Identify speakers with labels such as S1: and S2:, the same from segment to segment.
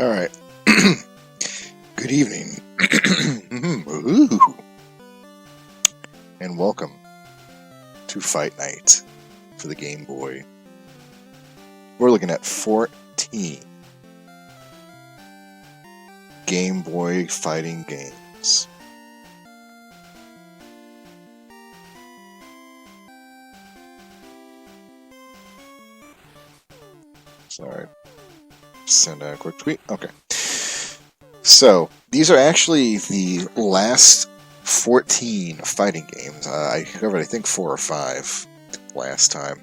S1: All right. Good evening. Ooh. And welcome to Fight Night for the Game Boy. We're looking at 14 Game Boy fighting games. Sorry. Send out a quick tweet. Okay. So, these are actually the last 14 fighting games. I covered, I think, 4 or 5 last time.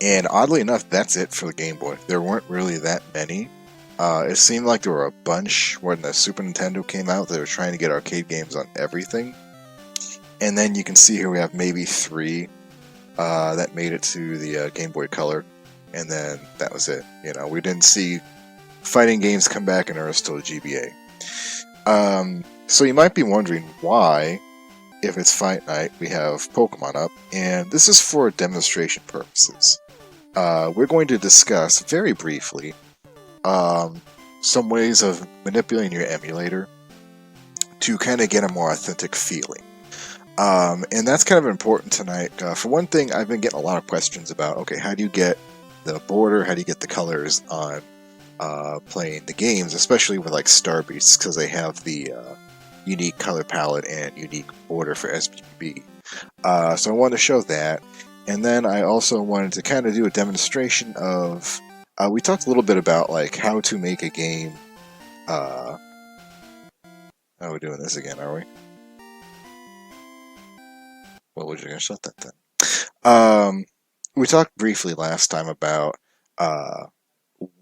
S1: And oddly enough, that's it for the Game Boy. There weren't really that many. It seemed like there were a bunch when the Super Nintendo came out. They were trying to get arcade games on everything. And then you can see here we have maybe 3 that made it to the Game Boy Color. And then that was it. You know, we didn't see fighting games come back in earnest till the GBA. So you might be wondering why, if it's Fight Night, we have Pokemon up. And this is for demonstration purposes. We're going to discuss, very briefly, some ways of manipulating your emulator to kind of get a more authentic feeling. And that's kind of important tonight. For one thing, I've been getting a lot of questions about, okay, how do you get the border, how do you get the colors on playing the games, especially with like Star Beasts, because they have the unique color palette and unique border for SBB. So I wanted to show that. And then I also wanted to kind of do a demonstration of... we talked a little bit about like how to make a game... oh, we're doing this again, are we? Well, we're just going to shut that then. We talked briefly last time about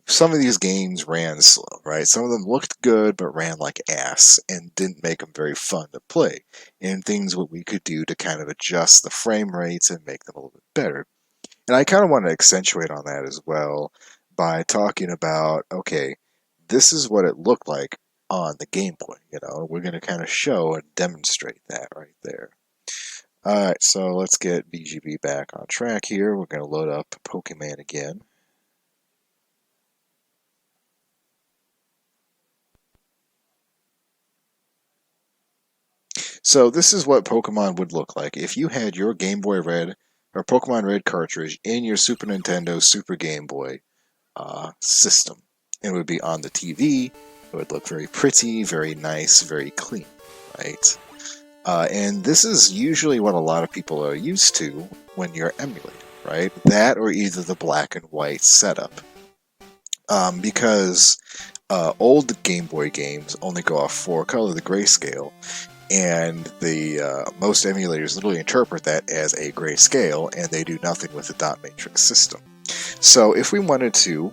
S1: some of these games ran slow, right? Some of them looked good, but ran like ass and didn't make them very fun to play. And things what we could do to kind of adjust the frame rates and make them a little bit better. And I kind of want to accentuate on that as well by talking about, okay, this is what it looked like on the Game Boy. You know, we're going to kind of show and demonstrate that right there. Alright, so let's get BGB back on track here. We're going to load up Pokemon again. So this is what Pokemon would look like if you had your Game Boy Red or Pokemon Red cartridge in your Super Nintendo Super Game Boy system. It would be on the TV. It would look very pretty, very nice, very clean, right? And this is usually what a lot of people are used to when you're emulating, right? That or either the black and white setup. Because old Game Boy games only go off 4-color, the grayscale, and the most emulators literally interpret that as a grayscale, and they do nothing with the dot matrix system. So if we wanted to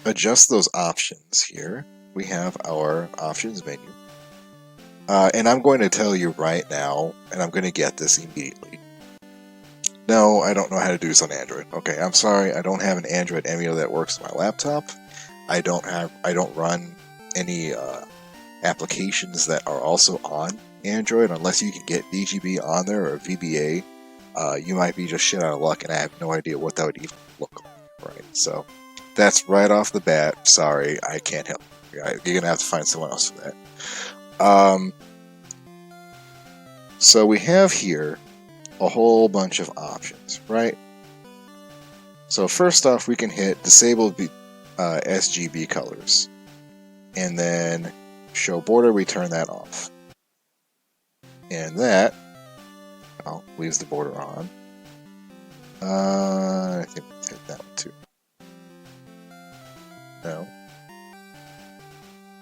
S1: adjust those options here, we have our options menu. And I'm going to tell you right now, and I'm going to get this immediately. No, I don't know how to do this on Android. Okay, I'm sorry, I don't have an Android emulator that works on my laptop. I don't run any applications that are also on Android, unless you can get BGB on there or VBA. You might be just shit out of luck, and I have no idea what that would even look like, right? So, that's right off the bat. Sorry, I can't help you. You're going to have to find someone else for that. So we have here a whole bunch of options, right? So first off, we can hit disable SGB colors, and then show border, we turn that off. And that, well, leaves the border on. I think we can hit that one too. No.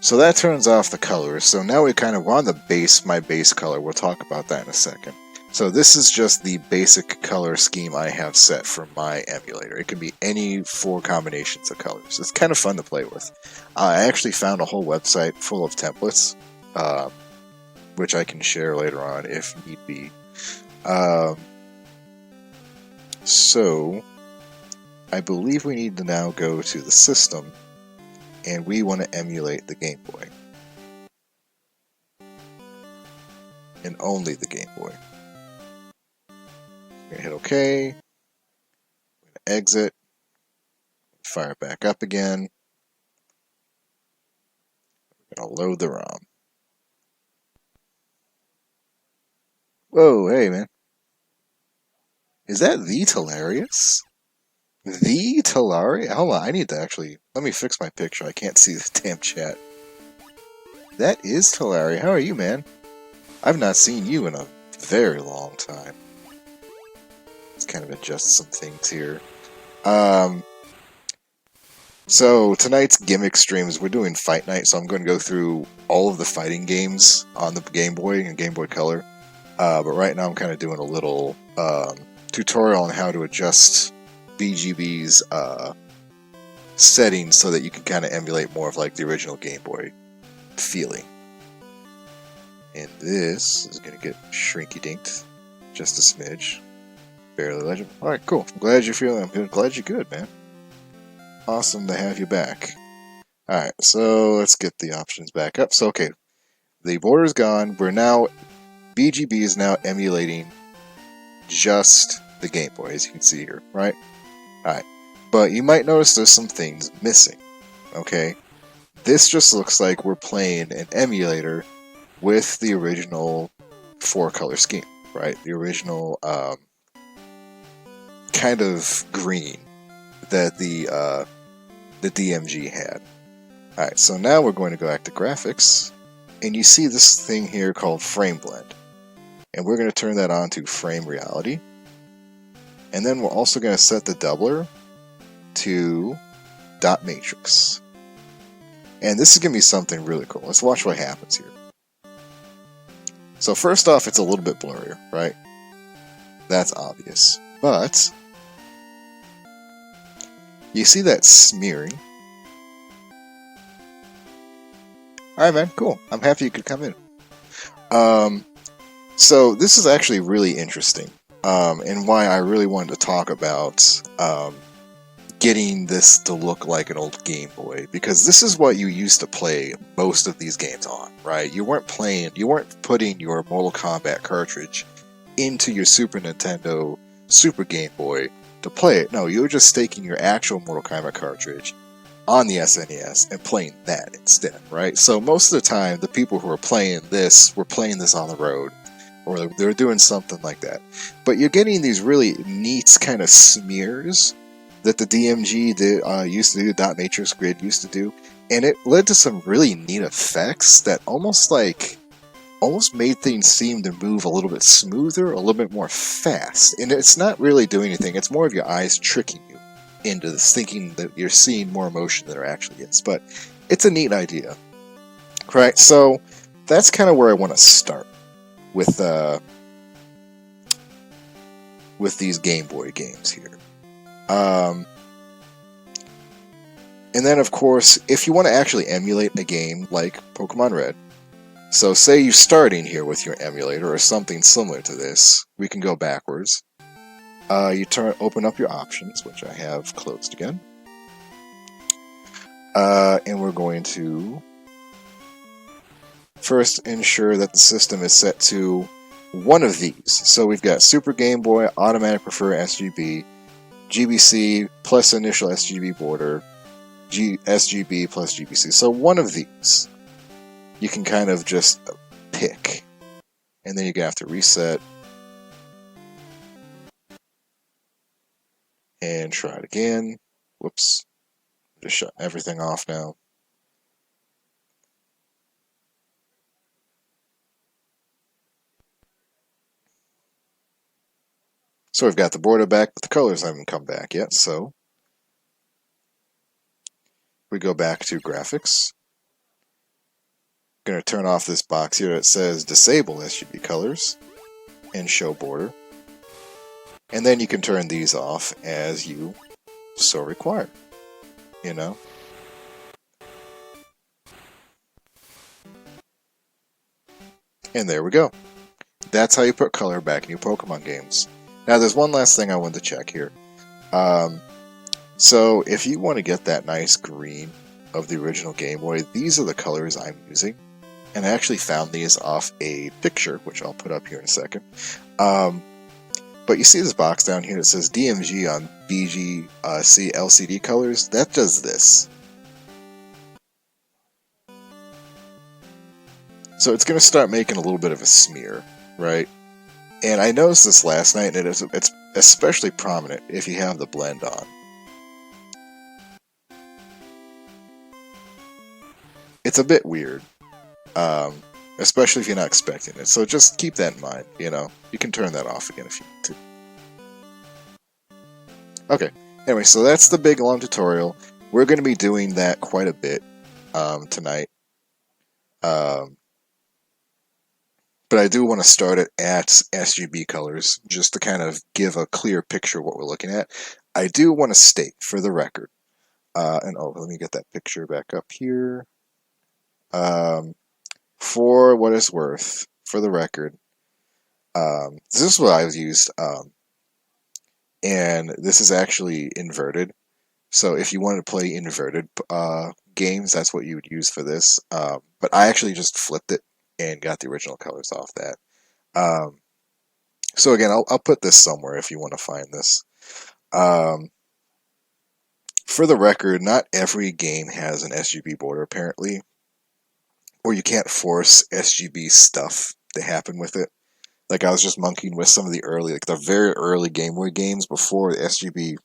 S1: So that turns off the colors. So now we're on the base, my base color. We'll talk about that in a second. So this is just the basic color scheme I have set for my emulator. It can be any 4 combinations of colors. It's kind of fun to play with. I actually found a whole website full of templates, which I can share later on if need be. So I believe we need to now go to the system, and we want to emulate the Game Boy. And only the Game Boy. We're going to hit OK. We're going to exit. fire it back up again. We're gonna load the ROM. Whoa, hey man. Is that the Talarius? The Talarius? Hold on, I need to actually... Let me fix my picture. I can't see the damn chat. That is Talarius. How are you, man? I've not seen you in a very long time. Let's kind of adjust some things here. So, tonight's gimmick streams, we're doing Fight Night, so I'm going to go through all of the fighting games on the Game Boy and Game Boy Color. But right now I'm kind of doing a little tutorial on how to adjust BGB's settings so that you can kind of emulate more of like the original Game Boy feeling. And this is going to get shrinky-dinked just a smidge. Barely legible. Alright, cool. I'm glad you're feeling... I'm glad you're good, man. Awesome to have you back. Alright, so let's get the options back up. So, okay. The border's gone. We're now... BGB is now emulating just the Game Boy, as you can see here, right? Alright. But you might notice there's some things missing. Okay? This just looks like we're playing an emulator with the original 4-color scheme, right? The original kind of green that the DMG had. Alright, so now we're going to go back to graphics, and you see this thing here called Frame Blend. And we're going to turn that on to Frame Reality. And then we're also going to set the doubler to Dot Matrix. And this is going to be something really cool. Let's watch what happens here. So first off, it's a little bit blurrier, right? That's obvious. But you see that smearing? Alright, man, cool. I'm happy you could come in. So this is actually really interesting, and why I really wanted to talk about getting this to look like an old Game Boy, because this is what you used to play most of these games on, right? You weren't putting your Mortal Kombat cartridge into your Super Nintendo Super Game Boy to play it. No, you were just staking your actual Mortal Kombat cartridge on the SNES and playing that instead, right? So most of the time, the people who were playing this were playing this on the road, or they were doing something like that. But you're getting these really neat kind of smears that the DMG used to do, Dot Matrix Grid used to do, and it led to some really neat effects that almost made things seem to move a little bit smoother, a little bit more fast. And it's not really doing anything, it's more of your eyes tricking you into this, thinking that you're seeing more motion than there actually is. But it's a neat idea. Right, so that's kind of where I want to start with these Game Boy games here. And then, of course, if you want to actually emulate a game like Pokemon Red, so say you're starting here with your emulator or something similar to this, we can go backwards. You open up your options, which I have closed again. And we're going to first ensure that the system is set to one of these. So we've got Super Game Boy, Automatic Prefer SGB, GBC plus initial SGB border, SGB plus GBC. So one of these you can kind of just pick. And then you're going to have to reset. And try it again. Whoops. Just shut everything off now. So we've got the border back, but the colors haven't come back yet, so we go back to graphics. I'm going to turn off this box here that says disable SGB colors and show border. And then you can turn these off as you so require, you know? And there we go. That's how you put color back in your Pokemon games. Now, there's one last thing I wanted to check here. So, if you want to get that nice green of the original Game Boy, these are the colors I'm using. And I actually found these off a picture, which I'll put up here in a second. But But you see this box down here that says DMG on BGC LCD colors? That does this. So it's going to start making a little bit of a smear, right? And I noticed this last night, and it's especially prominent if you have the blend on. It's a bit weird, especially if you're not expecting it. So just keep that in mind, you know. You can turn that off again if you need to. Okay, anyway, so that's the big long tutorial. We're going to be doing that quite a bit tonight. But I do want to start it at SGB colors, just to kind of give a clear picture of what we're looking at. I do want to state, for the record, and oh, let me get that picture back up here. For what it's worth, for the record, this is what I've used, and this is actually inverted. So if you wanted to play inverted games, that's what you would use for this. But I actually just flipped it and got the original colors off that. So again, I'll put this somewhere if you want to find this. For the record, not every game has an SGB border, apparently, or you can't force SGB stuff to happen with it. Like, I was just monkeying with some of the early, like the very early Game Boy games before SGB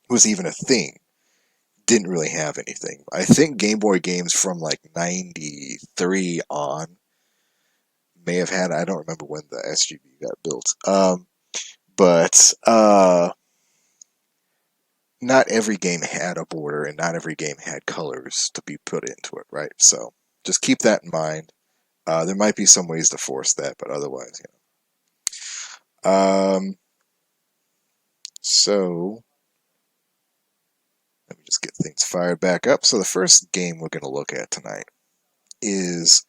S1: was even a thing. Didn't really have anything. I think Game Boy games from like 93 on may have had, I don't remember when the SGB got built. But not every game had a border and not every game had colors to be put into it, right? So just keep that in mind. There might be some ways to force that, but otherwise, you know. So let me just get things fired back up. So the first game we're going to look at tonight is,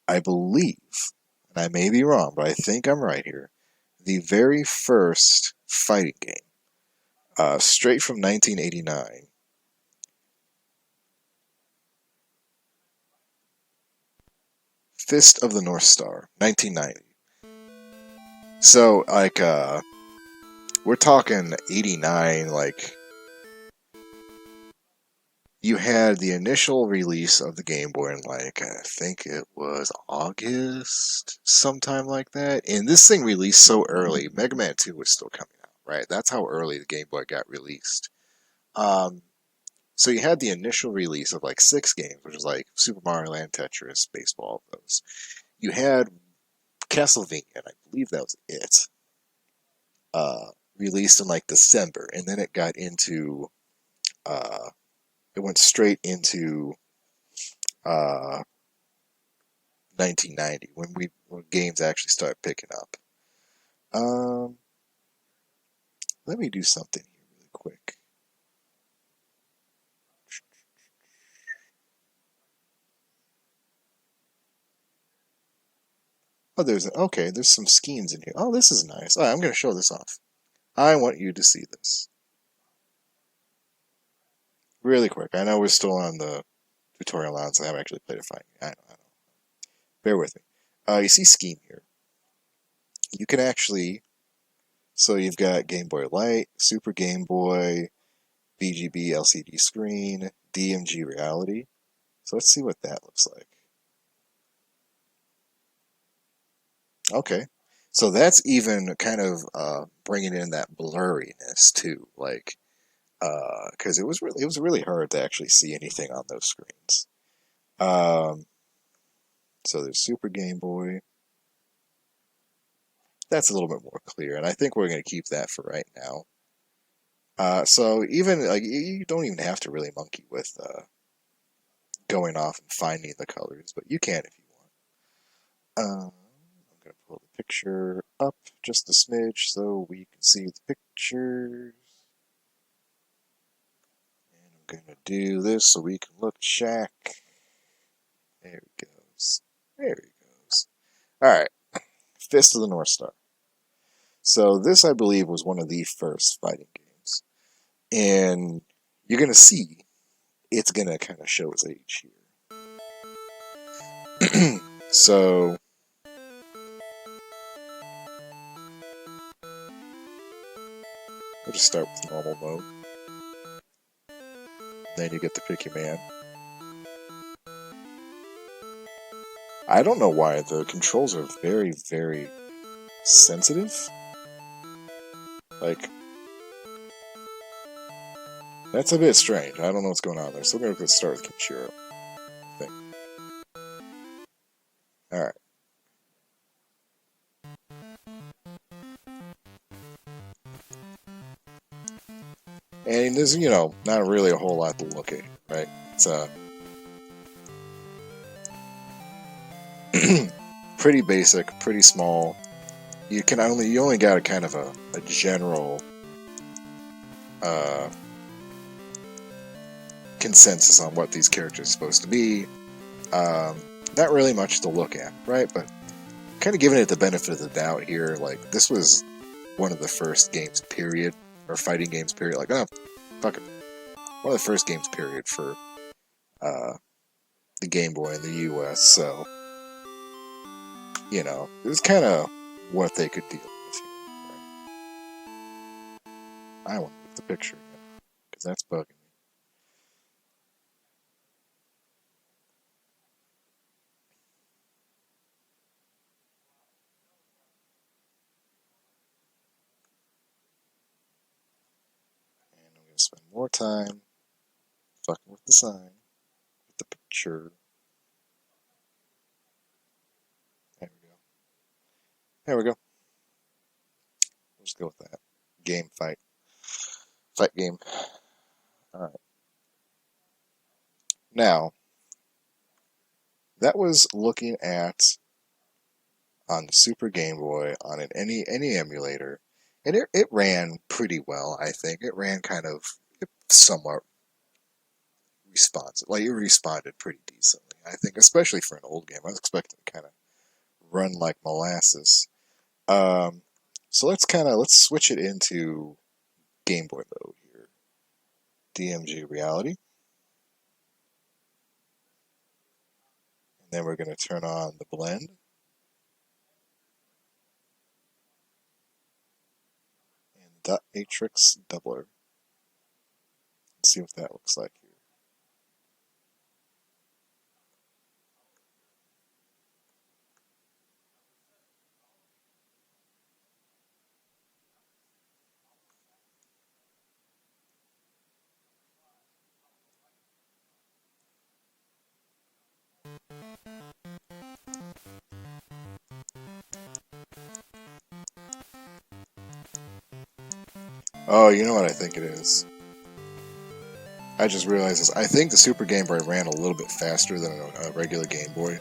S1: I believe, and I may be wrong, but I think I'm right here, the very first fighting game, straight from 1989. Fist of the North Star, 1990. So, like, we're talking 89, like, you had the initial release of the Game Boy in, like, I think it was August, sometime like that. And this thing released so early, Mega Man 2 was still coming out, right? That's how early the Game Boy got released. So you had the initial release of, like, 6 games, which was, like, Super Mario Land, Tetris, Baseball, those. You had Castlevania, and I believe that was it. Released in, like, December, and then it got into, it went straight into 1990 when games actually started picking up. Let me do something here really quick. Oh, there's some schemes in here. Oh, this is nice. All right, I'm going to show this off. I want you to see this. Really quick. I know we're still on the tutorial on, so I haven't actually played it fine. I know. Bear with me. You see scheme here. You can actually, so you've got Game Boy Light, Super Game Boy, BGB LCD screen, DMG reality. So let's see what that looks like. Okay. So that's even kind of bringing in that blurriness too, like, because it was really hard to actually see anything on those screens. So there's Super Game Boy. That's a little bit more clear, and I think we're going to keep that for right now. So even like you don't even have to really monkey with going off and finding the colors, but you can if you want. I'm going to pull the picture up just a smidge so we can see the pictures. And I'm going to do this so we can look at Shaq. There he goes. There he goes. Alright. Fist of the North Star. So this, I believe, was one of the first fighting games. And you're going to see it's going to kind of show its age here. So We'll just start with normal mode. Then you get to pick your man. I don't know why the controls are very, very sensitive. Like, that's a bit strange. I don't know what's going on there. So we're going to start with Kinshiro, I think. Alright. And there's, you know, not really a whole lot to look at, right? It's pretty basic, pretty small. You only got a kind of a general consensus on what these characters are supposed to be. Not really much to look at, right? But kind of giving it the benefit of the doubt here. Like, this was one of the first games, period, or fighting games, period. Like, oh, fuck it. One of the first games, period, for the Game Boy in the US. So, you know, it was kind of what they could deal with here. Right? I want to move the picture again, because that's bugging me. And I'm going to spend more time fucking with the sign, with the picture. There we go. There we go. Let's go with that. Game, fight. Fight game. Alright. Now, that was looking at on the Super Game Boy, on any emulator, and it ran pretty well, I think. It ran kind of somewhat responsive. Like, it responded pretty decently, I think, especially for an old game. I was expecting to kind of run like molasses. So let's switch it into Game Boy mode here. DMG Reality. And then we're going to turn on the blend. And dot matrix doubler. Let's see what that looks like here. Oh, you know what I think it is? I just realized this. I think the Super Game Boy ran a little bit faster than a regular Game Boy.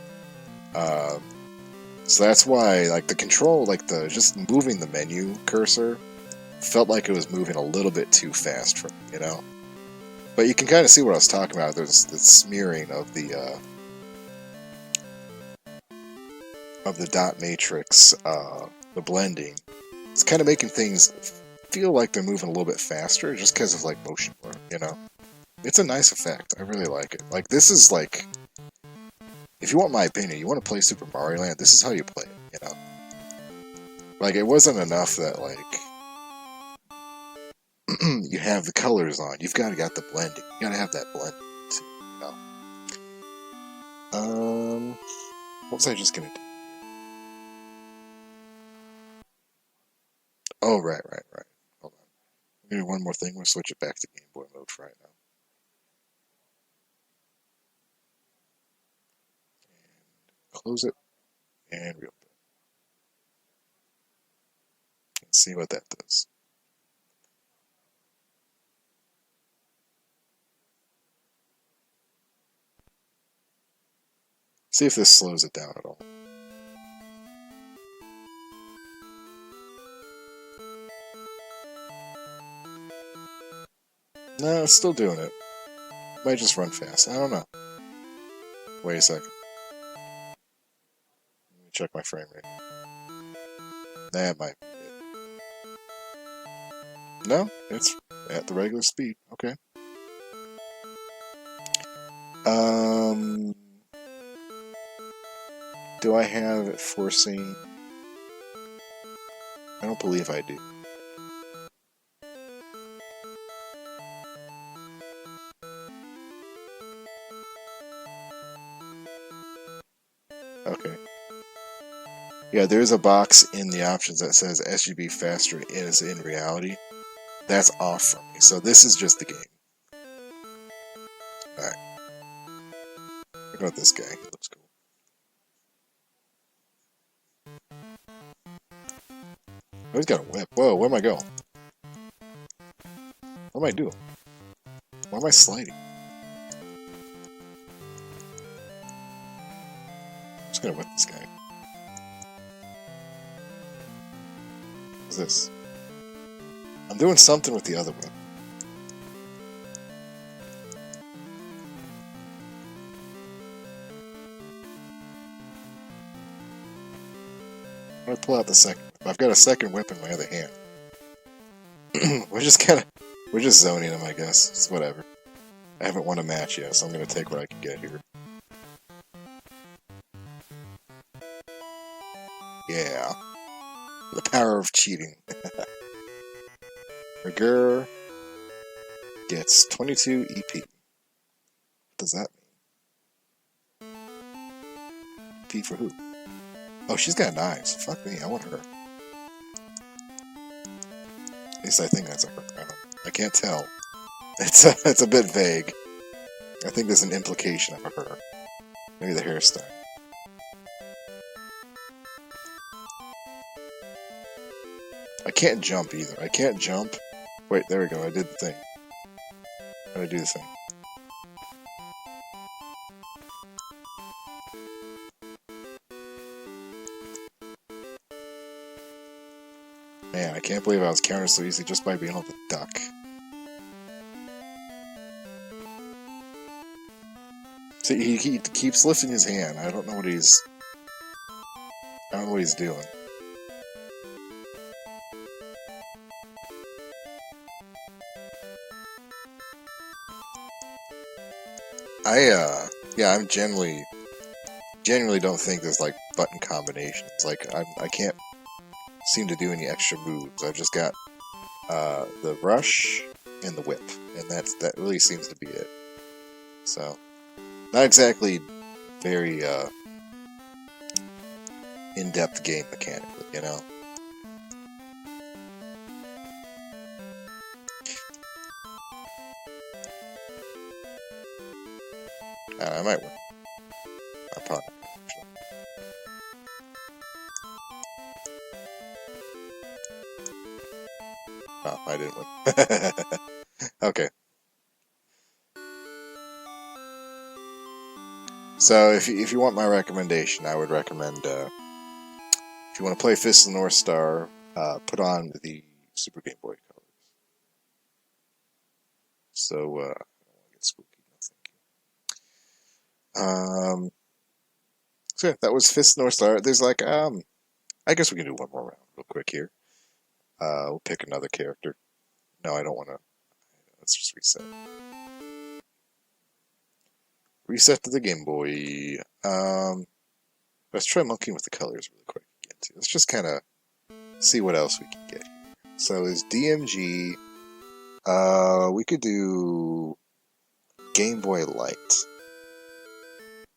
S1: So that's why, like, the control, like, just moving the menu cursor felt like it was moving a little bit too fast for me, you know? But you can kind of see what I was talking about. There's the smearing of the dot matrix, the blending. It's kind of making things feel like they're moving a little bit faster just because of, like, motion blur, you know? It's a nice effect. I really like it. Like, this is, like, if you want my opinion, you want to play Super Mario Land, this is how you play it, you know? Like, it wasn't enough that, like, you have the colors on. You've got to get the blending. You got to have that blending, too, you know? What was I just going to do? Oh, right. Hold on. I'm going to do one more thing. We'll switch it back to Game Boy mode for right now. And close it, and reopen it. And see what that does. See if this slows it down at all. No, it's still doing it. Might just run fast. I don't know. Wait a second. Let me check my frame rate. That might be it. No, it's at the regular speed. Okay. Do I have it forcing? I don't believe I do. Yeah, there's a box in the options that says SGB faster is in reality. That's off from me. So this is just the game. Alright. Look at this guy. He looks cool. Oh, he's got a whip. Whoa, where am I going? What am I doing? Why am I sliding? I'm just gonna whip this guy. What's this? I'm doing something with the other whip. I'm gonna pull out the second whip. I've got a second whip in my other hand. we're just zoning him, I guess. It's whatever. I haven't won a match yet, so I'm gonna take what I can get here. Yeah. The power of cheating. Rigur gets 22 EP. What does that mean? EP for who? Oh, she's got knives. Fuck me, I want her. At least I think that's a her. I can't tell. It's a bit vague. I think there's an implication of a her. Maybe the hairstyle. I can't jump either. I can't jump. Wait, there we go. I did the thing. How do I do the thing? Man, I can't believe I was countered so easy just by being able to duck. See, he keeps lifting his hand. I don't know what he's doing. I'm genuinely don't think there's like button combinations. Like I can't seem to do any extra moves. I've just got the rush and the whip, and that really seems to be it. So not exactly very in-depth game mechanically, you know. I might win. I probably actually. Oh, I didn't win. Okay. So if you want my recommendation, I would recommend if you want to play Fist of the North Star, put on the Super Game Boy colors. So I don't want to get spooky. No, thank you. So yeah, that was Fist of the North Star. There's like I guess we can do one more round real quick here. We'll pick another character. No, I don't want to. Let's just reset. Reset to the Game Boy. Let's try monkeying with the colors really quick again too. Let's just kind of see what else we can get here. So is DMG. We could do Game Boy Light.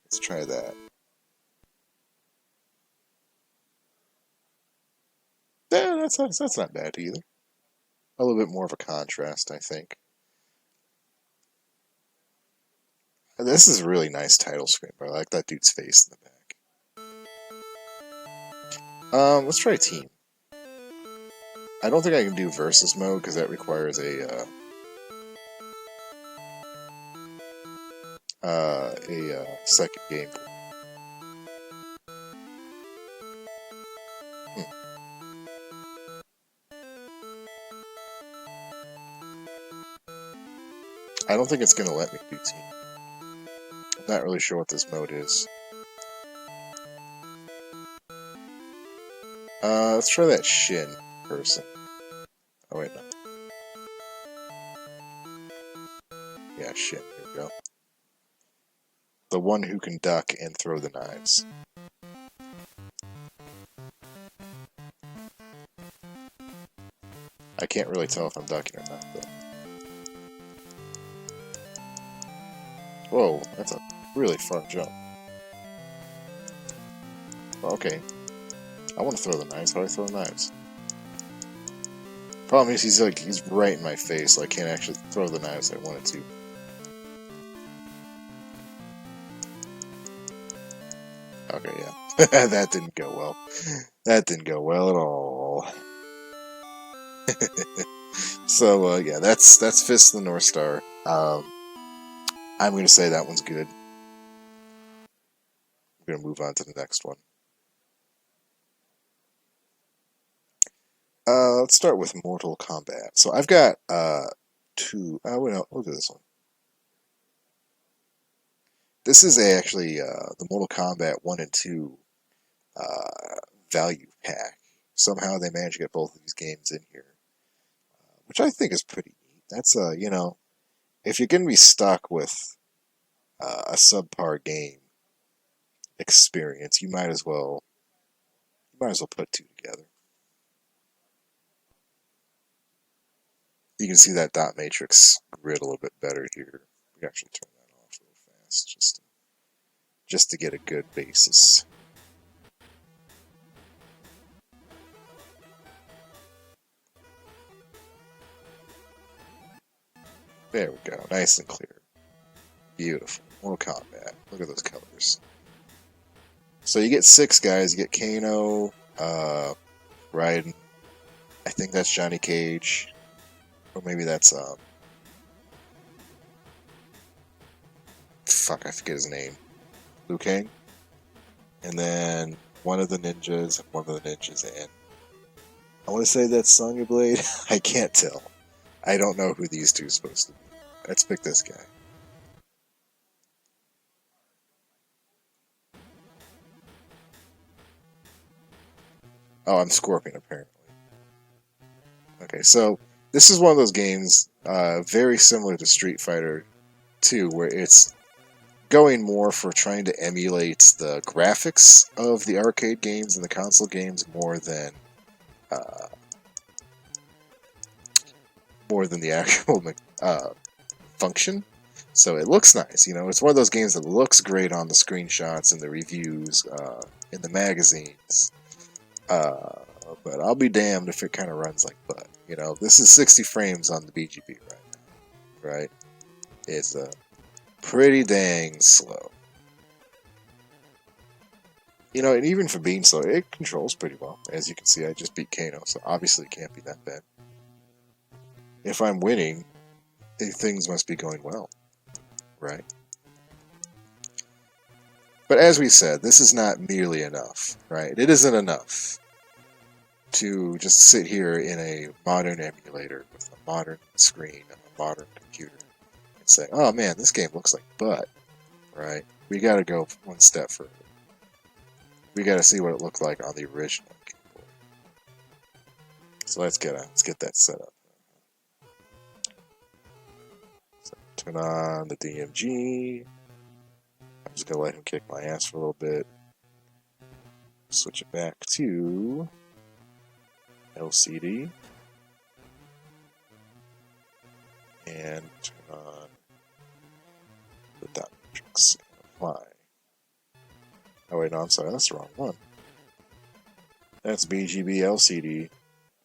S1: Let's try that. Yeah, that's not bad either. A little bit more of a contrast, I think. This is a really nice title screen, but I like that dude's face in the back. Let's try team. I don't think I can do versus mode because that requires a second game. I don't think it's gonna let me do team. I'm not really sure what this mode is. Let's try that Shin person. Oh wait, no. Yeah, Shin. Here we go. The one who can duck and throw the knives. I can't really tell if I'm ducking or not, though. Whoa, that's a really far jump. Okay. I want to throw the knives. How do I throw the knives? Problem is, he's right in my face, so I can't actually throw the knives I wanted to. Okay, yeah. That didn't go well. That didn't go well at all. So, yeah, that's Fist of the North Star. I'm going to say that one's good. I'm going to move on to the next one. Let's start with Mortal Kombat. So I've got two. Oh, wait, no, look at this one. This is actually the Mortal Kombat 1 and 2 value pack. Somehow they managed to get both of these games in here, which I think is pretty neat. That's you know, if you're going to be stuck with a subpar game experience, you might as well put two together. You can see that dot matrix grid a little bit better here. We can actually turn that off real fast just to get a good basis. There we go, nice and clear. Beautiful. Mortal Kombat. Look at those colors. So you get 6 guys. You get Kano, Raiden. I think that's Johnny Cage. Or maybe that's, fuck, I forget his name. Liu Kang. And then one of the ninjas, and I want to say that's Sonya Blade. I can't tell. I don't know who these two are supposed to be. Let's pick this guy. Oh, I'm Scorpion, apparently. Okay, so this is one of those games, very similar to Street Fighter 2, where it's going more for trying to emulate the graphics of the arcade games and the console games more than the actual function. So it looks nice, you know. It's one of those games that looks great on the screenshots and the reviews in the magazines. But I'll be damned if it kind of runs like butt. You know, this is 60 frames on the BGB right now, right? It's pretty dang slow. You know, and even for being slow, it controls pretty well. As you can see, I just beat Kano, so obviously it can't be that bad. If I'm winning, things must be going well, right? But as we said, this is not nearly enough, right? It isn't enough to just sit here in a modern emulator with a modern screen and a modern computer and say, oh man, this game looks like butt, right? We gotta go one step further. We gotta see what it looked like on the original Game Boy. So let's get that set up. So turn on the DMG. I'm just gonna let him kick my ass for a little bit. Switch it back to LCD. And turn on the dot matrix and apply. Oh wait, no, I'm sorry, that's the wrong one. That's BGB LCD.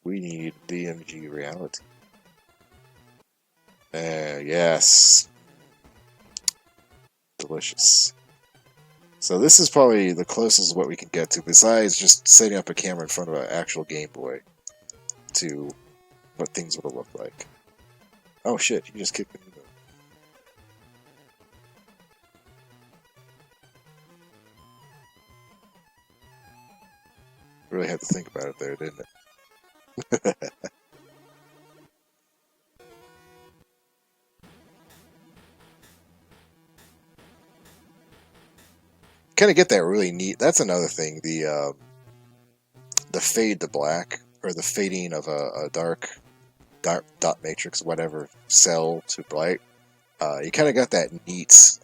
S1: We need DMG reality. Yes. Delicious. So this is probably the closest what we can get to, besides just setting up a camera in front of an actual Game Boy, to what things would have looked like. Oh shit, you just kicked me. Really had to think about it there, didn't it? Kind of get that really neat. That's another thing. The fade to black, or the fading of a dark dot matrix, whatever, cell to bright. You kind of got that neat,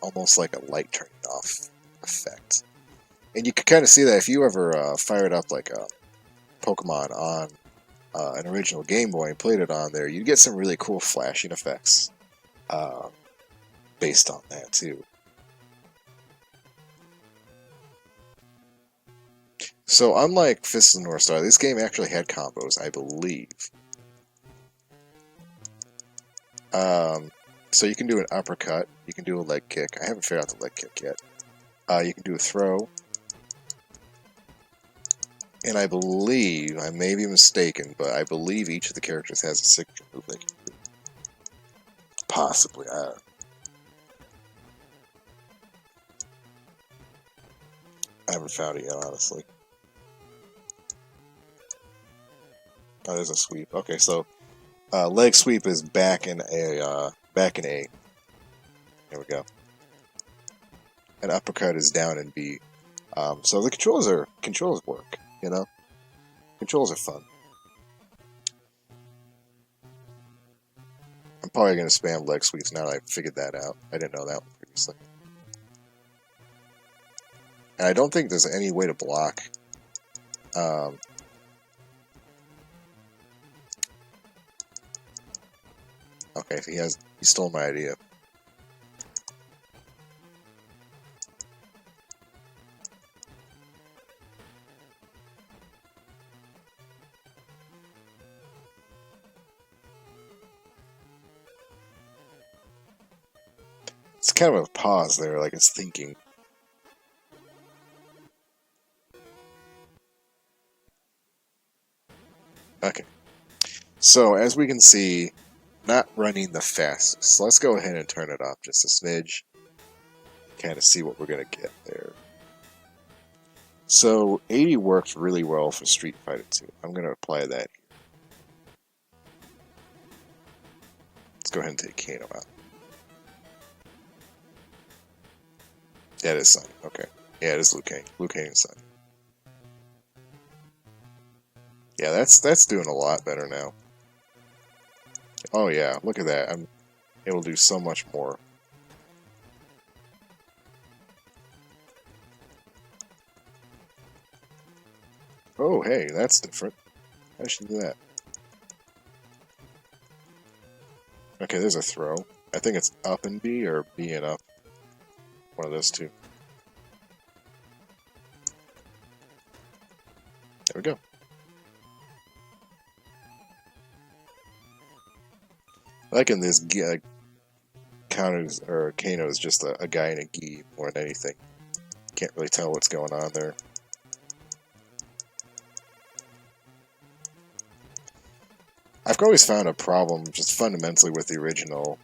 S1: almost like a light turning off effect. And you could kind of see that if you ever fired up like a Pokemon on an original Game Boy and played it on there, you'd get some really cool flashing effects based on that too. So unlike Fist of the North Star, this game actually had combos, I believe. So you can do an uppercut, you can do a leg kick. I haven't figured out the leg kick yet. You can do a throw. And I believe, I may be mistaken, but I believe each of the characters has a signature move they can do. Possibly, I haven't found it yet, honestly. Oh, there's a sweep. Okay, so leg sweep is back in A. There we go. And uppercut is down in B. So the controls work. You know, controls are fun. I'm probably gonna spam leg sweeps now that I figured that out. I didn't know that one previously. And I don't think there's any way to block. Okay, he stole my idea. It's kind of a pause there, like it's thinking. Okay. So, as we can see, not running the fastest. So let's go ahead and turn it up just a smidge. Kind of see what we're going to get there. So, 80 works really well for Street Fighter 2. I'm going to apply that here. Let's go ahead and take Kano out. Yeah, it is Sonny. Okay. Yeah, it is Liu Kang. Liu Kang and Sonny. Yeah, that's doing a lot better now. Oh yeah, look at that. I'm able to do so much more. Oh, hey, that's different. I should do that. Okay, there's a throw. I think it's up and B or B and up. One of those two. There we go. Liking this Kano is just a guy in a gi more than anything. Can't really tell what's going on there. I've always found a problem just fundamentally with the original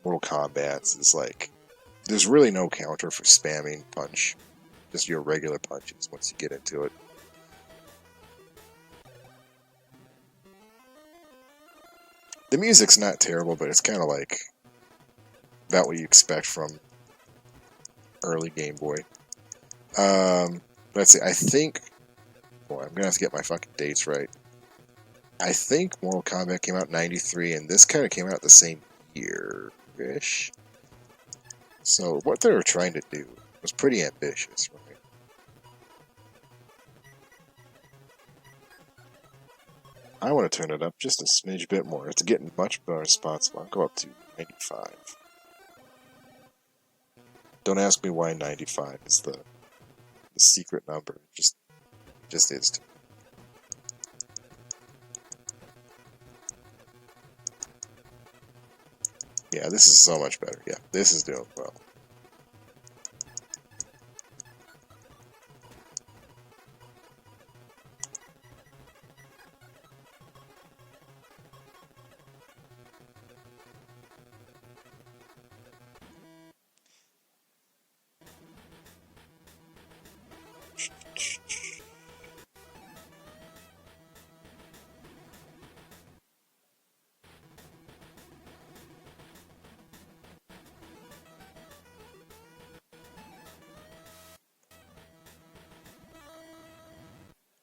S1: Mortal Kombat is like there's really no counter for spamming punch. Just your regular punches once you get into it. The music's not terrible, but it's kind of like about what you expect from early Game Boy. Let's see, I think... Boy, I'm gonna have to get my fucking dates right. I think Mortal Kombat came out in 93, and this kind of came out the same year-ish. So what they were trying to do was pretty ambitious, right? I want to turn it up just a smidge bit more. It's getting much more responsive. I'll go up to 95. Don't ask me why 95 is the secret number. It just is to me. Yeah, this is so much better. Yeah, this is doing well.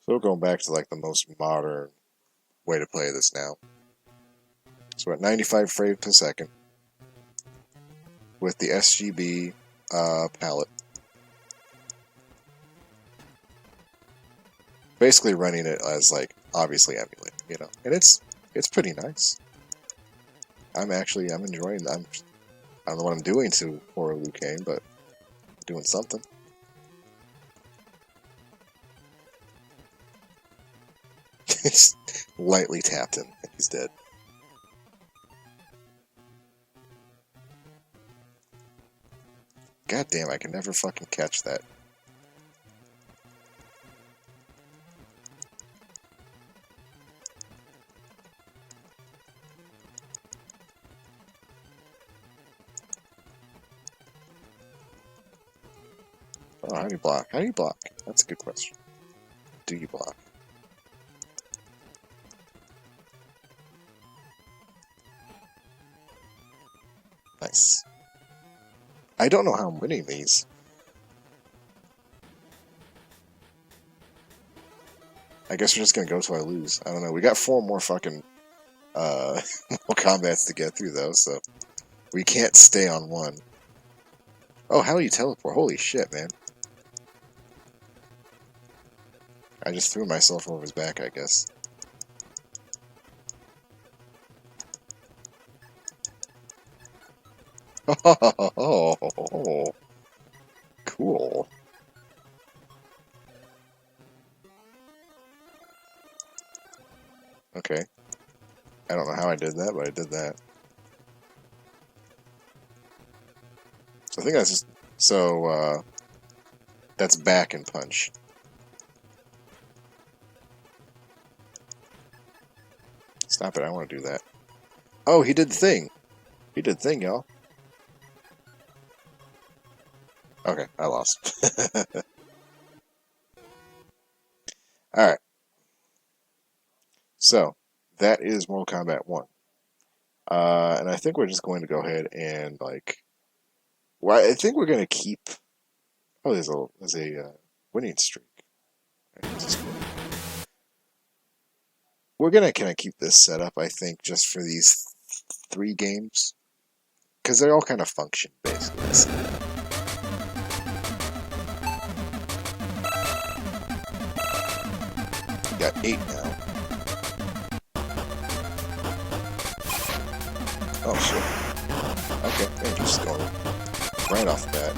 S1: So we're going back to like the most modern way to play this now. So at 95 frames per second with the SGB palette. Basically running it as like obviously emulating, you know. And it's pretty nice. I'm enjoying that. I don't know what I'm doing to poor Liu Kang, but I'm doing something. Just lightly tapped him, and he's dead. God damn, I can never fucking catch that. Oh, how do you block? How do you block? That's a good question. Do you block? Nice. I don't know how I'm winning these. I guess we're just gonna go till I lose. I don't know. We got 4 more fucking combats to get through though, so we can't stay on one. Oh, how do you teleport? Holy shit, man. I just threw myself over his back, I guess. Oh, cool. Okay. I don't know how I did that, but I did that. So I think that's just... So, that's back and punch. Stop it, I want to do that. Oh, he did the thing. He did the thing, y'all. Okay, I lost. Alright. So, that is Mortal Kombat 1. And I think we're just going to go ahead and, like... Well, I think we're going to keep... Oh, there's a winning streak. We're going to kind of keep this set up, I think, just for these 3 games. Because they all kind of function, basically. Got 8 now. Oh, shit. Okay, they're just going right off the bat.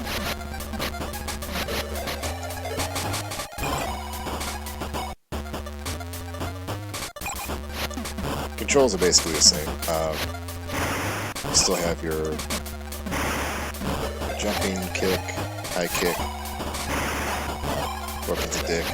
S1: Controls are basically the same. You still have your jumping kick, high kick, weapons of dick.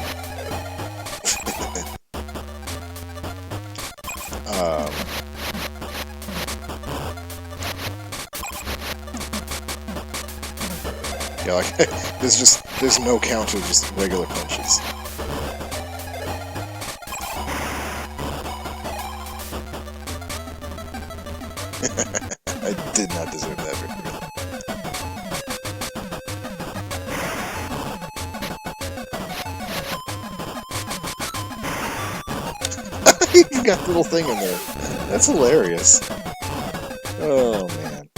S1: Yeah, like there's no counter, just regular punches. I did not deserve that victory. You got the little thing in there. That's hilarious. Oh, man.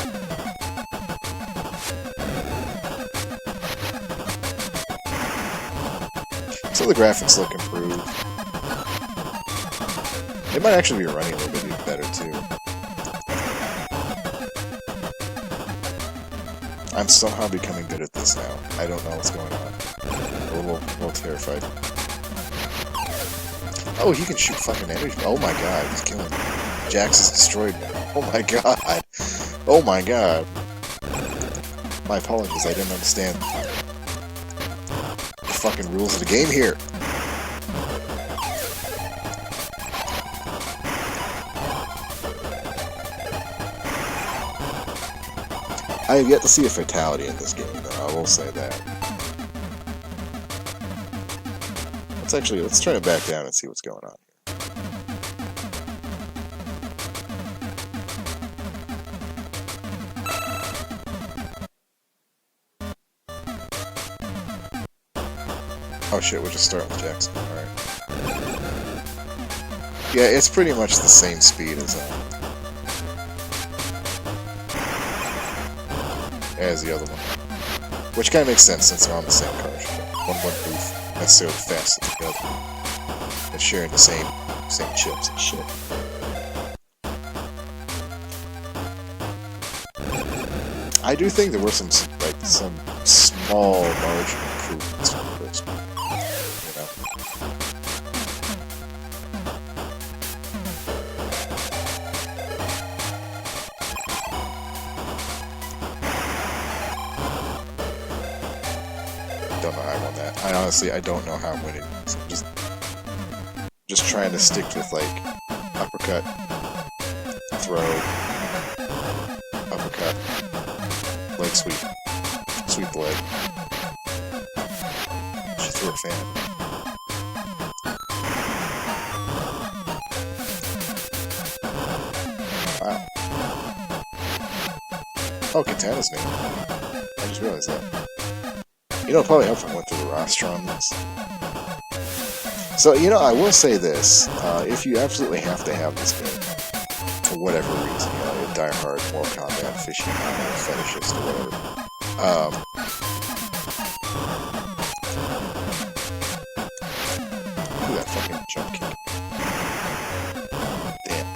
S1: So the graphics look improved. They might actually be running a little bit better, too. I'm somehow becoming good at this now. I don't know what's going on. I'm a little terrified. Oh, he can shoot fucking energy. Oh my god, he's killing me. Jax has destroyed me. Oh my god. Oh my god. My apologies, I didn't understand the fucking rules of the game here. I have yet to see a fatality in this game, though, I will say that. Let's turn it back down and see what's going on here. Oh shit, we're just starting with Jackson. Alright. Yeah, it's pretty much the same speed as the other one. Which kind of makes sense since they're on the same cartridge. One wouldn't move necessarily fast together. And sharing the same chips and shit. I do think there were some small margin improvements from the first one. You know. Don't know how I won that. I don't know how I'm winning. So just trying to stick with like uppercut, throw, uppercut, leg sweep, sweep the leg. She threw a fan. Wow. Oh, Katana's new. I just realized that. You know, it probably helped if I went through the roster on this. So, you know, I will say this. If you absolutely have to have this game, for whatever reason, you know, a die-hard Mortal Kombat aficionado, fetishist, or whatever, ooh, that fucking jump kick. Damn.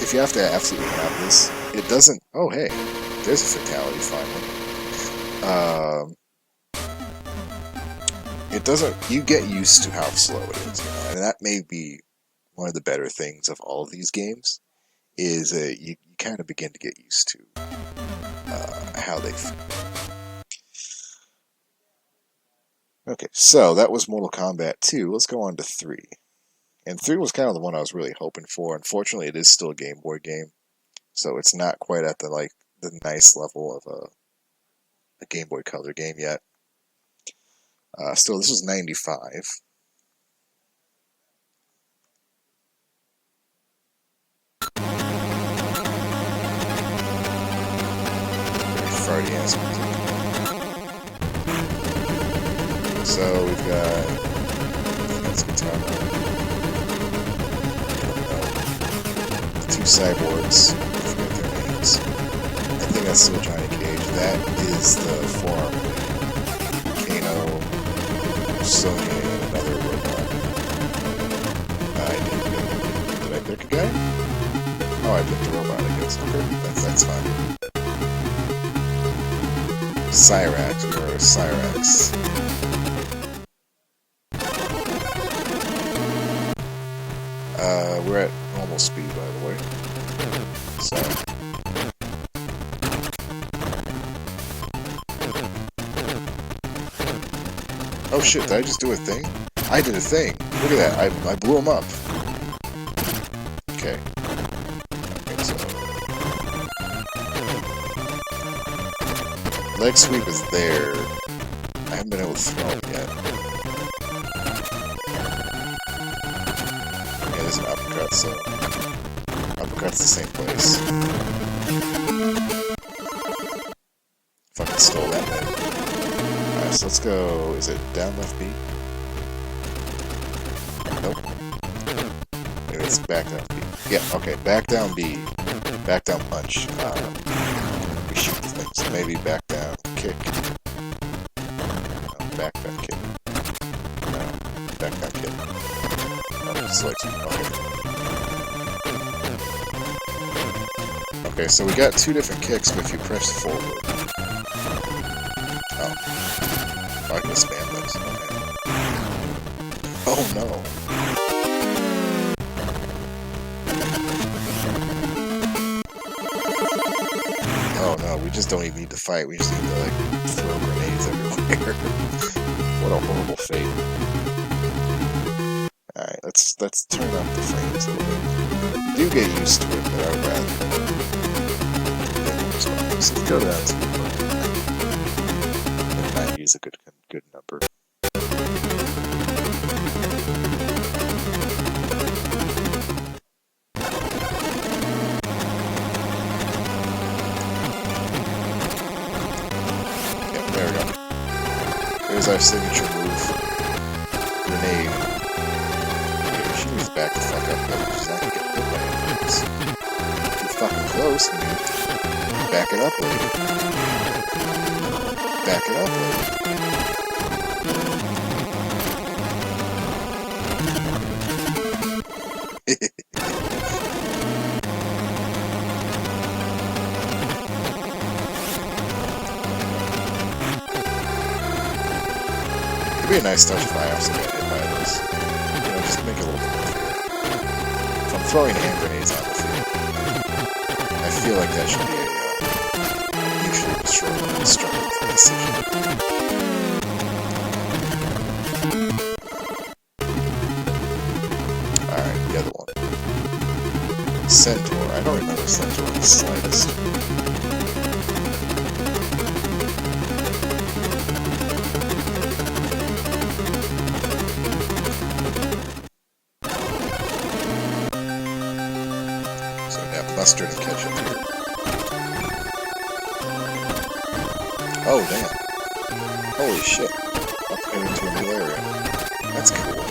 S1: If you have to absolutely have this, it doesn't... Oh, hey, there's a fatality finally. It doesn't... You get used to how slow it is, you know, and that may be one of the better things of all of these games, is you kind of begin to get used to how they feel. Okay, so that was Mortal Kombat 2. Let's go on to 3. And 3 was kind of the one I was really hoping for. Unfortunately, it is still a Game Boy game, so it's not quite at the nice level of a Game Boy Color game yet. Still, this was 95. Very farty ass music. So we've got this guitar. The two cyborgs. I forget their names. I think that's still Johnny Cage. That is the forearm. Kano, Sonya, and another robot. Did I pick a guy? Oh, I picked a robot, I guess. Okay, that's fine. Cyrax, or Cyrax. We're at normal speed, by the way. So. Oh shit, did I just do a thing? I did a thing! Look at that, I blew him up. Okay. Okay, so... Leg sweep is there. I haven't been able to throw him yet. Okay, there's an uppercut, so... Uppercut's the same place. Fucking stole that leg. Alright, so let's go... Is it down left B? Nope. Maybe it's back down B. Yeah, okay, back down B. Back down punch. We shoot the thing, so maybe back down kick. No, back down kick. No, back down kick. No, it's like... Okay, so we got two different kicks, but if you press forward... Oh. I can spam those. Okay. Oh no. Oh no, we just don't even need to fight, we just need to like throw grenades everywhere. What a horrible fate. Alright, let's turn up the frames a little bit. Do get used to it, but I would rather. So let's go down to 90 is a good number. Yep, there we go. There's our signature move. Grenade. Okay, she needs to back the fuck up though. She's not gonna get hit by enemies. Too fucking close, dude. Back it up, lady. Back it up, lady. It'd be a nice touch if I also got hit by this. You know, just make it a little bit more fair. If I'm throwing hand grenades on the field, I feel like that should be a mutually destructive decision. Alright, the other one. Centaur. I don't remember Centaur in the slightest. So we have mustard and ketchup here. Oh, damn. Holy shit. Upgrading to a new area. That's cool.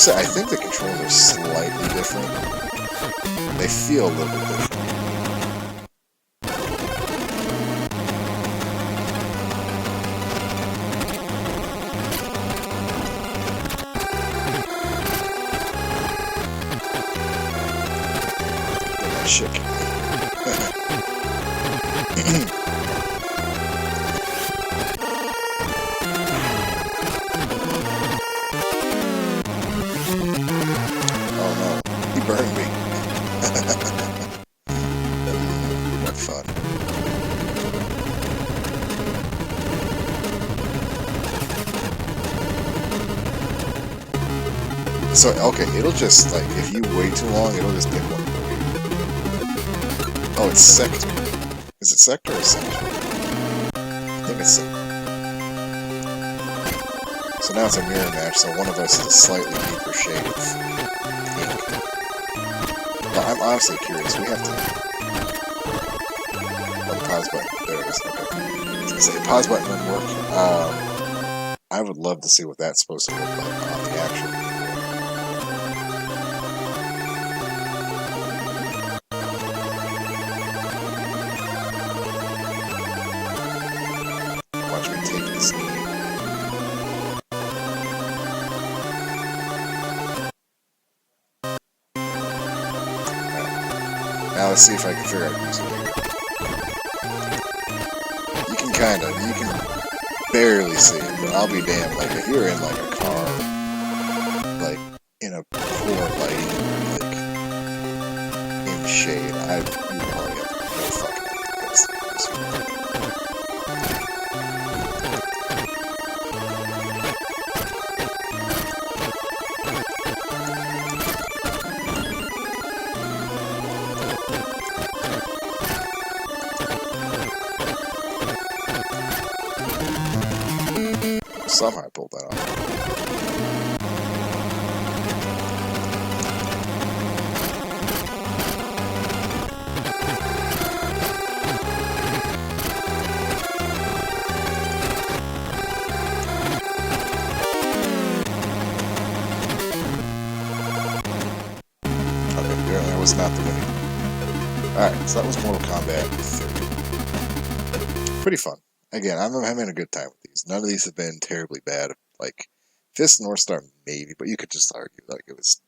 S1: I think the controls are slightly different. They feel a little bit different. Shit. Oh no, he burned me. What fun. So, okay, it'll just, like, if you wait too long, it'll just pick one. Oh, it's Sector. Is it Sector or Sector? I think it's Sector. So now it's a mirror match, so one of us is a slightly deeper shade of pink. But I'm honestly curious. We have to... Oh, the pause button. There it is. Okay. I was gonna say, pause button doesn't work. I would love to see what that's supposed to look like on the actual video. Watch me take this knee. Now let's see if I can figure out using it. You can barely see it, but I'll be damned. Like, if you're in, like, a car, like, in a poor lighting, like, in shade, you probably have no fucking somehow I pulled that off. Okay, that was not the winning. Alright, so that was Mortal Kombat 3. Pretty fun. Again, I'm having a good time with these. None of these have been terribly bad. Like, Fist North Star, maybe, but you could just argue like it was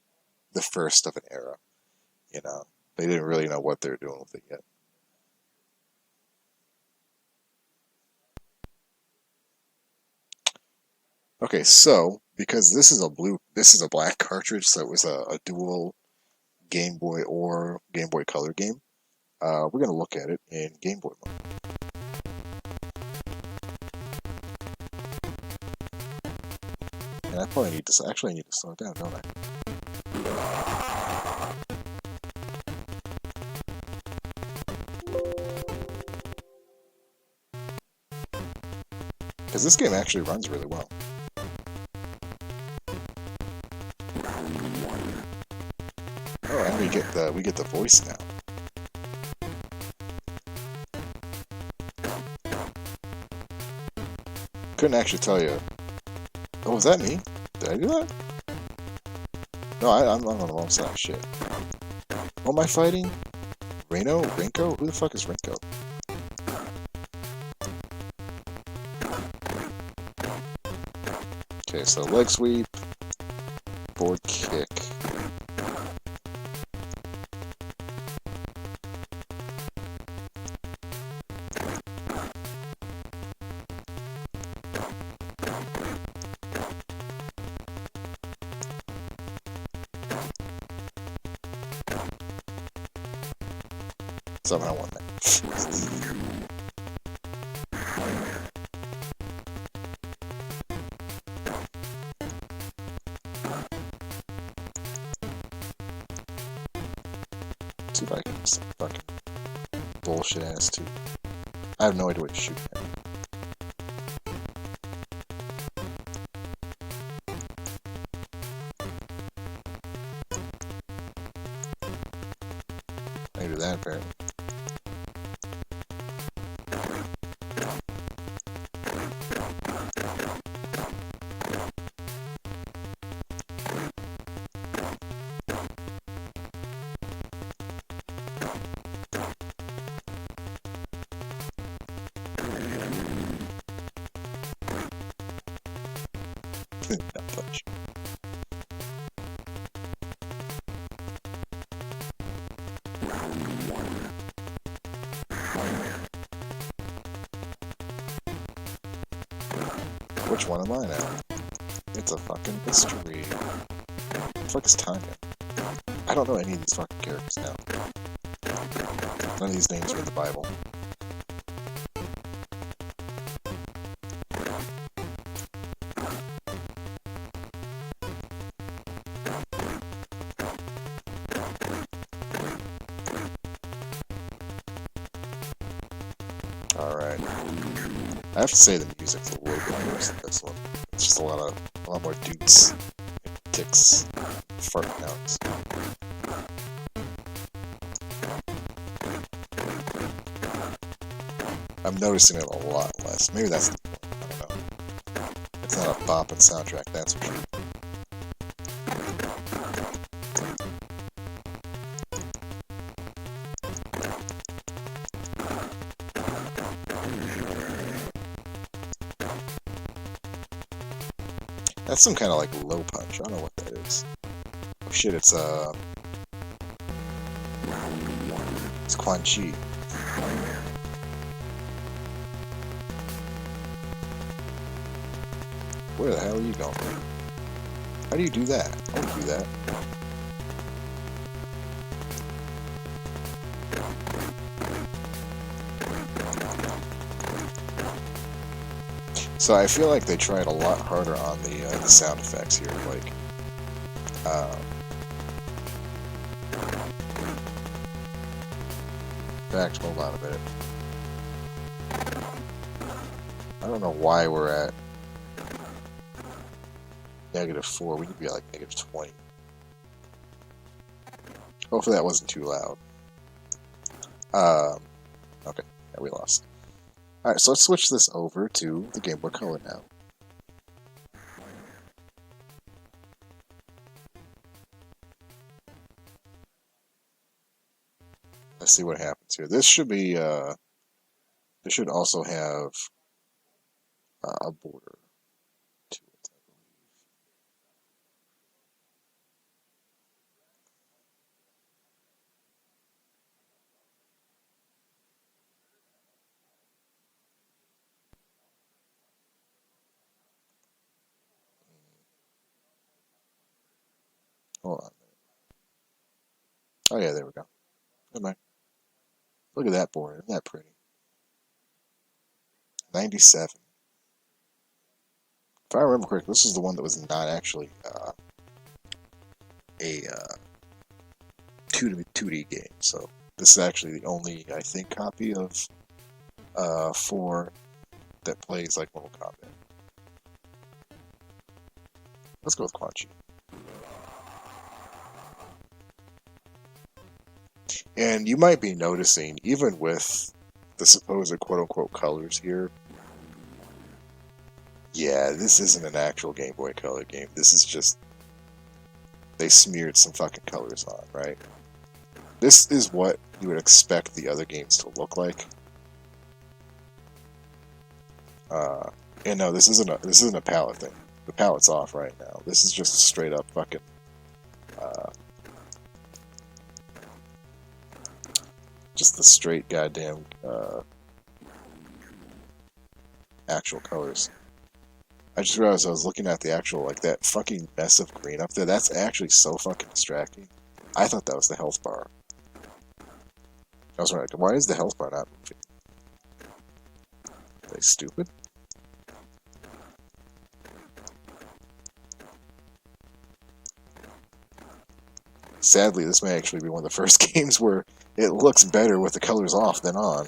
S1: the first of an era. You know, they didn't really know what they were doing with it yet. Okay, so because this is a black cartridge, so it was a dual Game Boy or Game Boy Color game. We're gonna look at it in Game Boy mode. And I probably need to slow it down, don't I? Because this game actually runs really well. Oh, and we get the voice now. Couldn't actually tell you. Oh, was that me? Did I do that? No, I'm on the wrong side. Shit. What am I fighting? Reno? Rinko? Who the fuck is Rinko? Okay, so leg sweep, forward kick. Somehow won that. See if I can just fucking bullshit ass too. I have no idea what to shoot at. I do that apparently. Not touch. Which one am I now? It's a fucking mystery. What the fuck is Tanya? I don't know any of these fucking characters now. None of these names are in the Bible. Alright. I have to say the music's a little bit worse than this one. It's just a lot more doots, ticks, fart nouns. I'm noticing it a lot less. Maybe that's the point. I don't know. It's not a bopping soundtrack, that's for sure. That's some kind of like low punch. I don't know what that is. Oh shit, it's Quan Chi. Where the hell are you going? How do you do that? I don't do that. So I feel like they tried a lot harder on the sound effects here. Like, in fact, hold on a minute. I don't know why we're at -4. We need to be at like -20. Hopefully that wasn't too loud. Okay, yeah, we lost. Alright, so let's switch this over to the Game Boy Color now. Let's see what happens here. This should be, this should also have a border to it, I believe. Hold on. Oh yeah, there we go. Never mind. Look at that border. Isn't that pretty? 97. If I remember correctly, this is the one that was not actually a 2D game. So this is actually the only, I think, copy of 4 that plays like Mortal Kombat. Let's go with Quan Chi. And you might be noticing, even with the supposed quote-unquote colors here, yeah, this isn't an actual Game Boy Color game. This is just, they smeared some fucking colors on, right? This is what you would expect the other games to look like. And no, this isn't a palette thing. The palette's off right now. This is just a straight up fucking just the straight goddamn actual colors. I just realized I was looking at the actual, like, that fucking mess of green up there. That's actually so fucking distracting. I thought that was the health bar. I was right. Why is the health bar not moving? Are they stupid? Sadly, this may actually be one of the first games where it looks better with the colors off than on.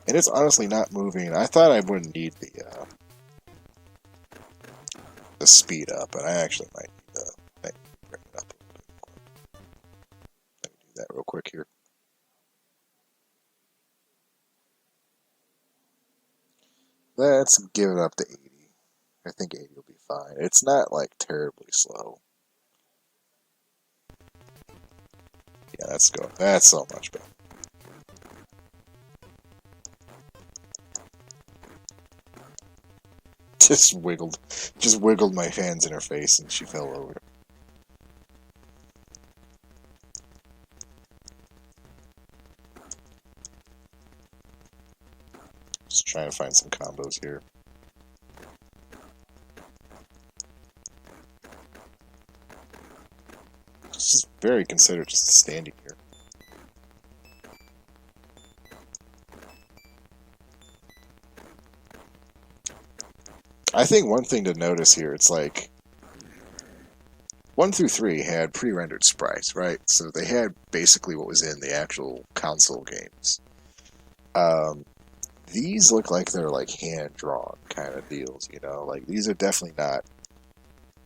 S1: And it's honestly not moving. I thought I wouldn't need the speed up, but I actually might need to bring it up a little bit more. Let me do that real quick here. Let's give it up to 80. I think 80 will be fine. It's not like terribly slow. Yeah, let's go. That's so much better. Just wiggled my hands in her face and she fell over. Just trying to find some combos here. Just very considerate just standing here. I think one thing to notice here, it's like 1 through 3 had pre-rendered sprites, right? So they had basically what was in the actual console games. These look like they're like hand-drawn kind of deals, you know? Like, these are definitely not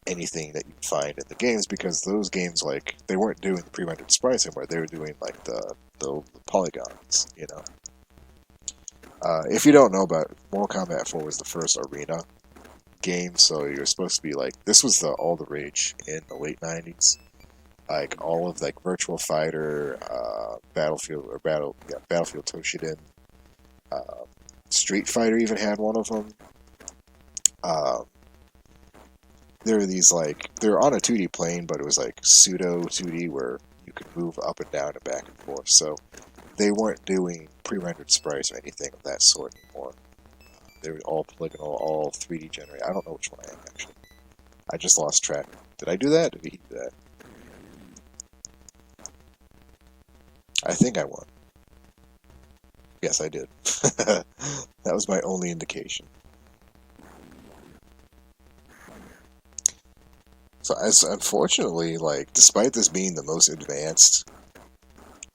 S1: anything that you'd find in the games, because those games, like, they weren't doing the pre-rendered sprites anymore. They were doing, like, the polygons, you know? If you don't know about it, Mortal Kombat 4 was the first arena game, so you're supposed to be, like, this was all the rage in the late 90s. Like, all of, like, Virtual Fighter, Battlefield Toshinden, Street Fighter even had one of them. There were these, like, they're on a 2D plane, but it was like pseudo 2D where you could move up and down and back and forth. So they weren't doing pre-rendered sprites or anything of that sort anymore. They were all polygonal, all 3D generated. I don't know which one I am, actually. I just lost track. Did I do that? Did he do that? I think I won. Yes, I did. That was my only indication. So, unfortunately, like, despite this being the most advanced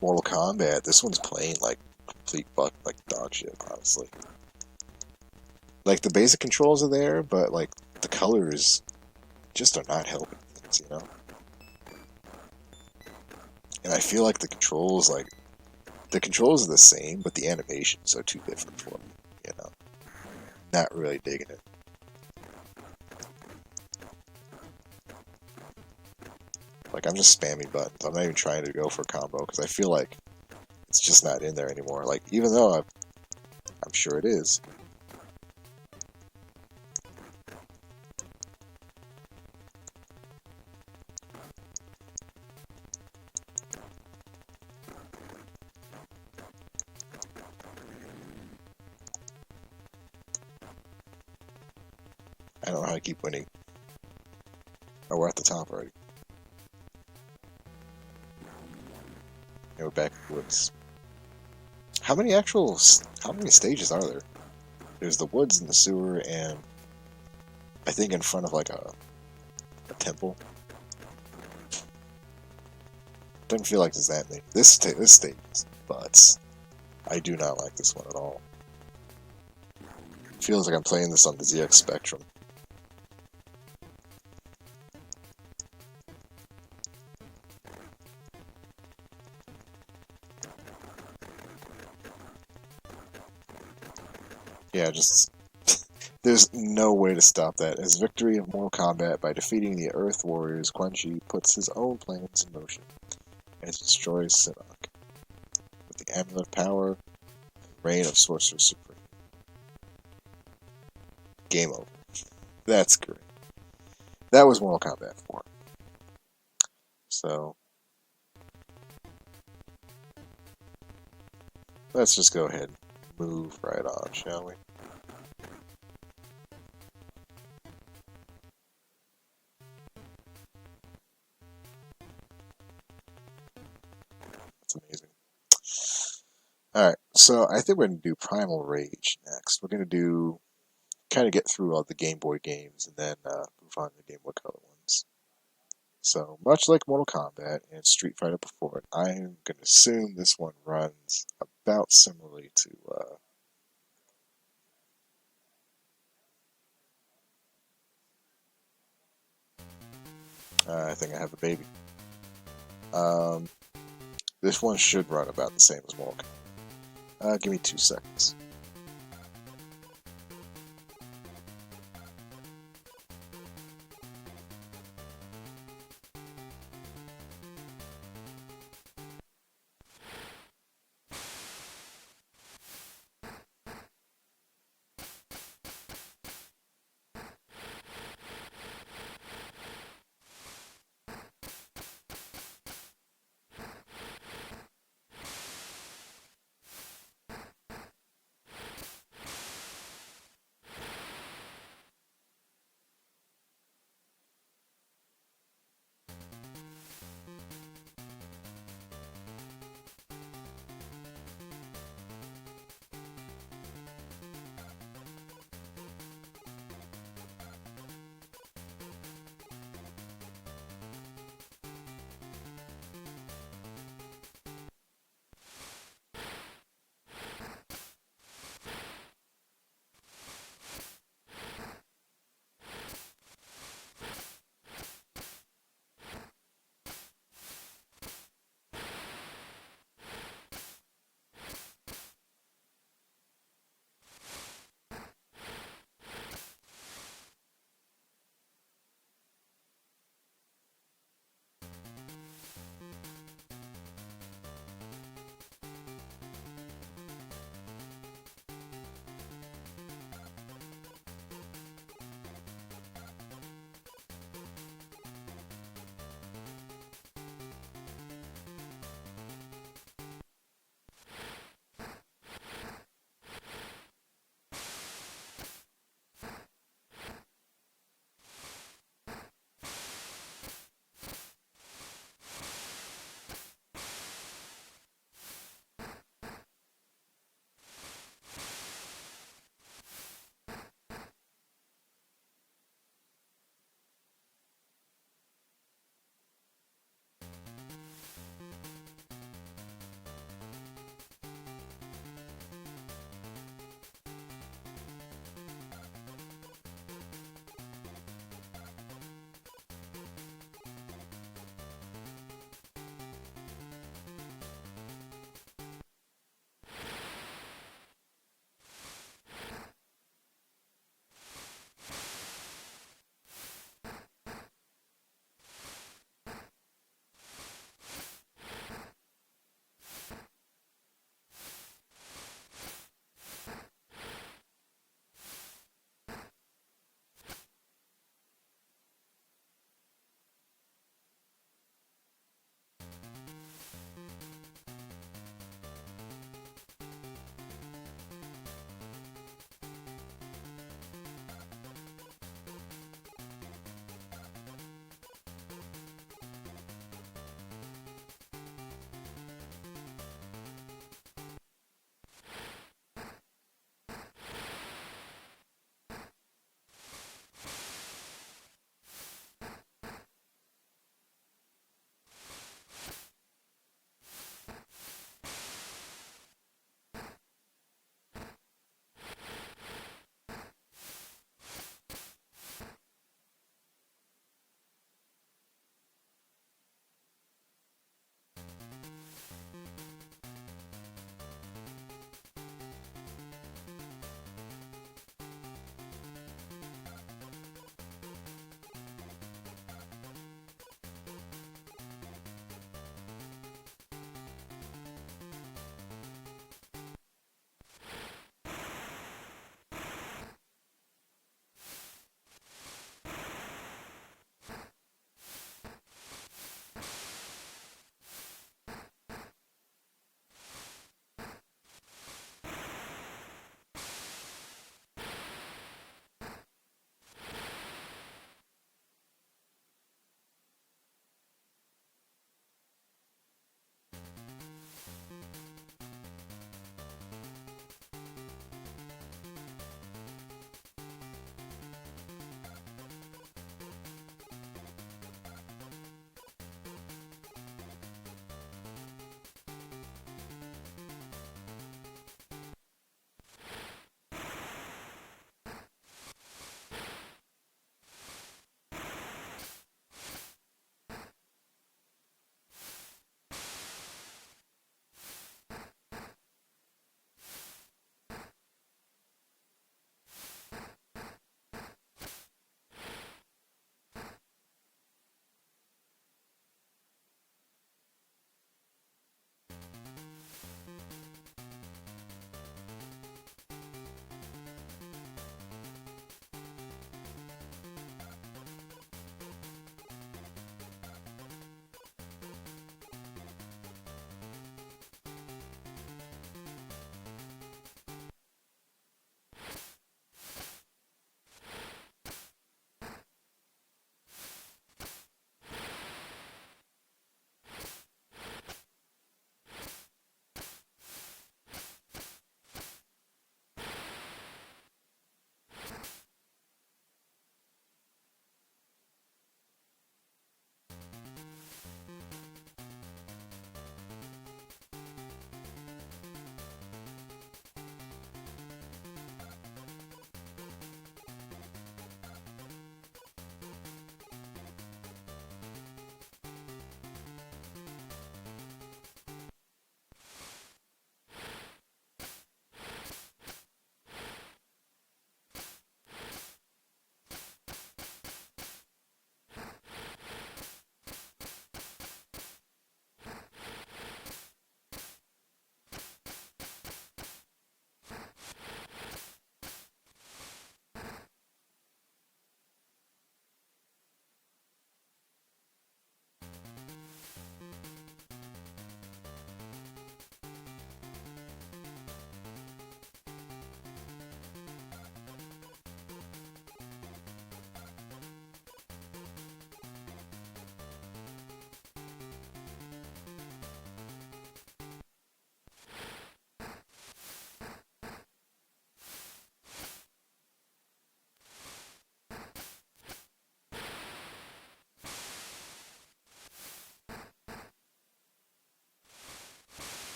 S1: Mortal Kombat, this one's playing like complete like dog shit, honestly. Like, the basic controls are there, but like the colors just are not helping things, you know? And I feel like the controls are the same, but the animations are too different for me, you know? Not really digging it. Like, I'm just spamming buttons. I'm not even trying to go for a combo, because I feel like it's just not in there anymore. Like, even though I'm sure it is. I don't know how to keep winning. Oh, we're at the top already. Yeah, we're back in the woods. How many stages are there? There's the woods and the sewer, and I think in front of like a temple. Doesn't feel like there's that many. This stage is butts. I do not like this one at all. It feels like I'm playing this on the ZX Spectrum. Yeah, just there's no way to stop that. As victory of Mortal Kombat by defeating the Earth Warriors, Quan Chi puts his own plans in motion and destroys Shinnok. With the Amulet of Power, reign of Sorcerer Supreme. Game over. That's great. That was Mortal Kombat 4. So, let's just go ahead and move right on, shall we? That's amazing. Alright, so I think we're going to do Primal Rage next. We're going to do, kind of get through all the Game Boy games and then move on to the Game Boy Color ones. So, much like Mortal Kombat and Street Fighter before it, I'm going to assume this one runs about similarly to I think I have a baby. Um, this one should run about the same as Mortal Kombat. Give me 2 seconds.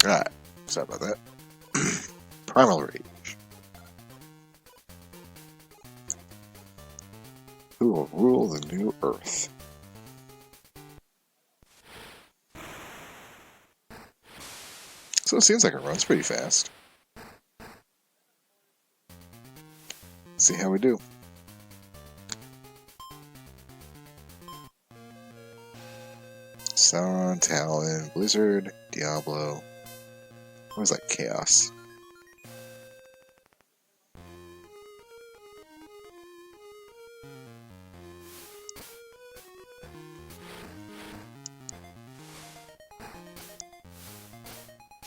S1: Alright, sorry about that. Primal Rage. Who will rule the new Earth? So it seems like it runs pretty fast. Let's see how we do. Sauron, Talon, Blizzard, Diablo. What was that? Chaos.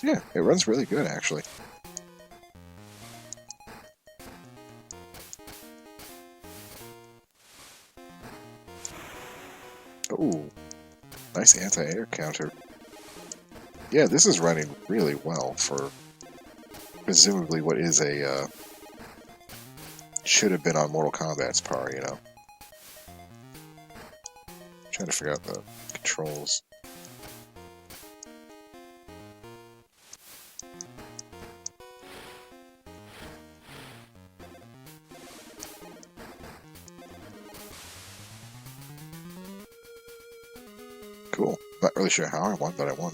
S1: Yeah, it runs really good actually. Oh, nice anti-air counter. Yeah, this is running really well for presumably what is a should have been on Mortal Kombat's par, you know. Trying to figure out the controls. Cool. Not really sure how I won, but I won.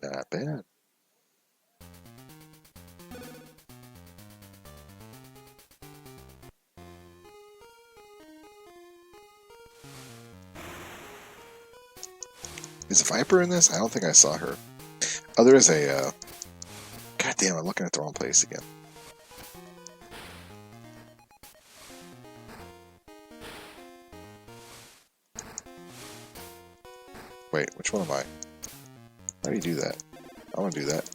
S1: Not bad. Is Viper in this? I don't think I saw her. Oh, there is a, God damn, I'm looking at the wrong place again. Wait, which one am I? How do you do that? I want to do that.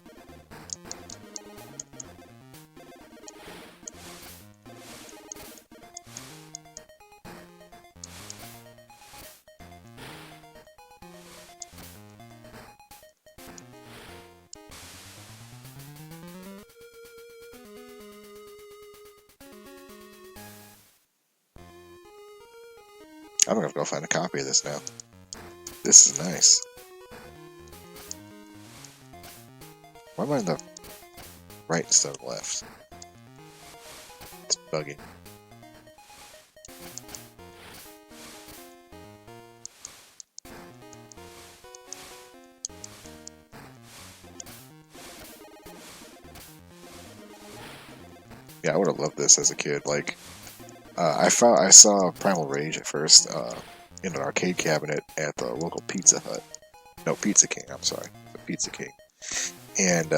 S1: I'm gonna go find a copy of this now. This is nice. Why am I on the right instead of left? It's bugging. Yeah, I would have loved this as a kid. Like, I saw Primal Rage at first in an arcade cabinet at the local Pizza Hut. No, Pizza King. I'm sorry, the Pizza King. And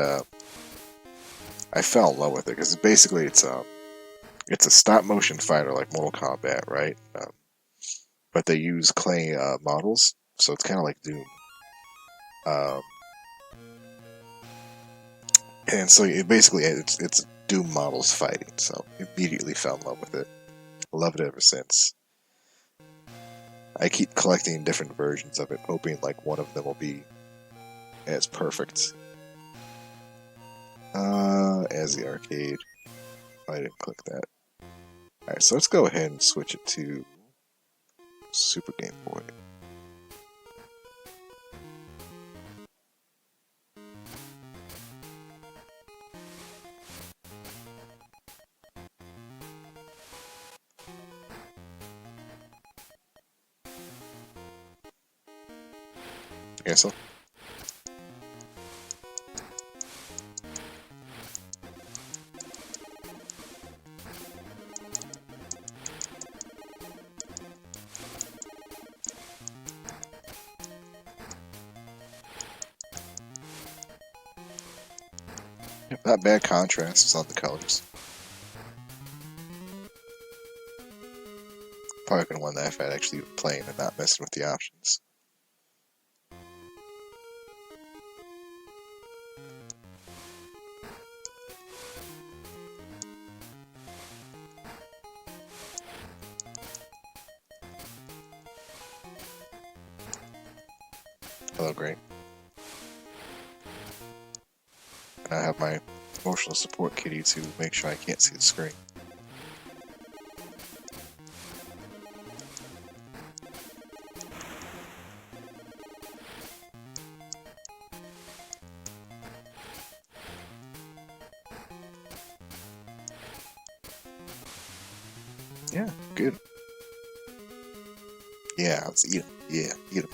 S1: I fell in love with it because basically it's a stop motion fighter like Mortal Kombat, right? But they use clay models, so it's kind of like Doom. Um, and so it's Doom models fighting. So immediately fell in love with it. Loved it ever since. I keep collecting different versions of it, hoping like one of them will be as perfect as the arcade. I didn't click that. Alright, so let's go ahead and switch it to Super Game Boy. Okay, so Not bad contrasts on the colors. Probably could have won that if I'd actually been playing and not messing with the options. Hello, great. And I have my emotional support kitty to make sure I can't see the screen. Yeah, good. Yeah, let's eat him. Yeah, eat him.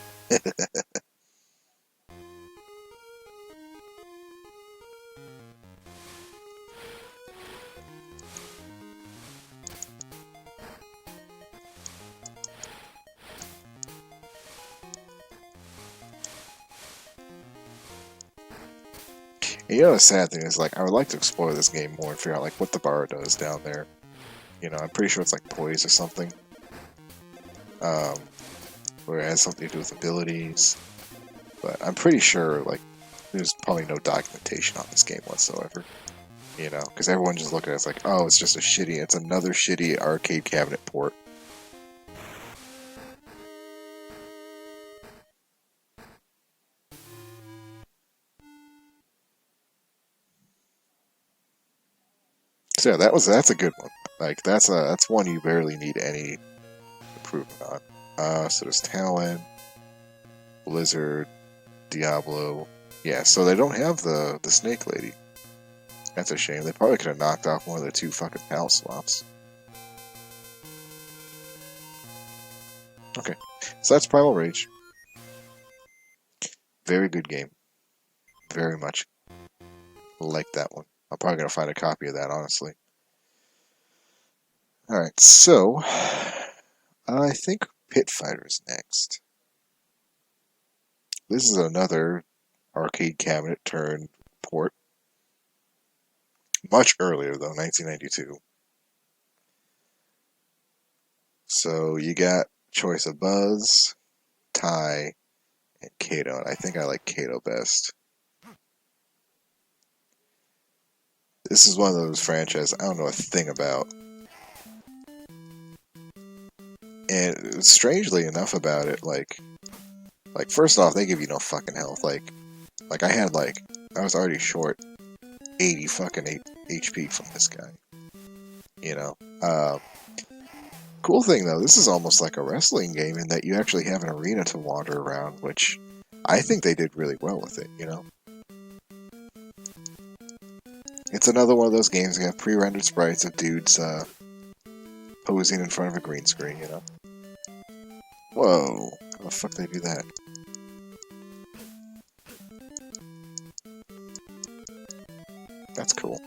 S1: And you know the sad thing is, like, I would like to explore this game more and figure out, like, what the bar does down there. You know, I'm pretty sure it's, like, poise or something. Where it has something to do with abilities. But I'm pretty sure, like, there's probably no documentation on this game whatsoever. You know, because everyone's just looking at it, it's like, oh, it's just it's another shitty arcade cabinet port. So yeah, that's a good one. Like that's one you barely need any improvement on. So there's Talon, Blizzard, Diablo. Yeah, so they don't have the Snake Lady. That's a shame. They probably could have knocked off one of the two fucking palette swaps. Okay, so that's Primal Rage. Very good game. Very much like that one. I'm probably gonna find a copy of that, honestly. Alright, so I think Pit Fighter is next. This is another arcade cabinet turn port. Much earlier, though, 1992. So you got choice of Buzz, Ty, and Kato, and I think I like Kato best. This is one of those franchises I don't know a thing about. And strangely enough about it, like first off, they give you no fucking health. Like I was already short 80 fucking HP from this guy. You know. Cool thing though, this is almost like a wrestling game in that you actually have an arena to wander around, which I think they did really well with it. You know. It's another one of those games that have pre-rendered sprites of dudes posing in front of a green screen. You know. Whoa! How the fuck did they do that? That's cool.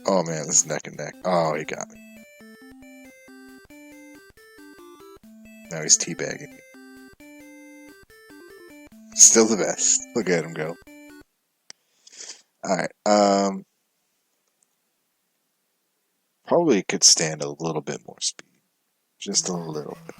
S1: Oh man, this is neck and neck. Oh, he got me. Now he's teabagging me. Still the best. Look at him go. Alright, probably could stand a little bit more speed. Just a little bit.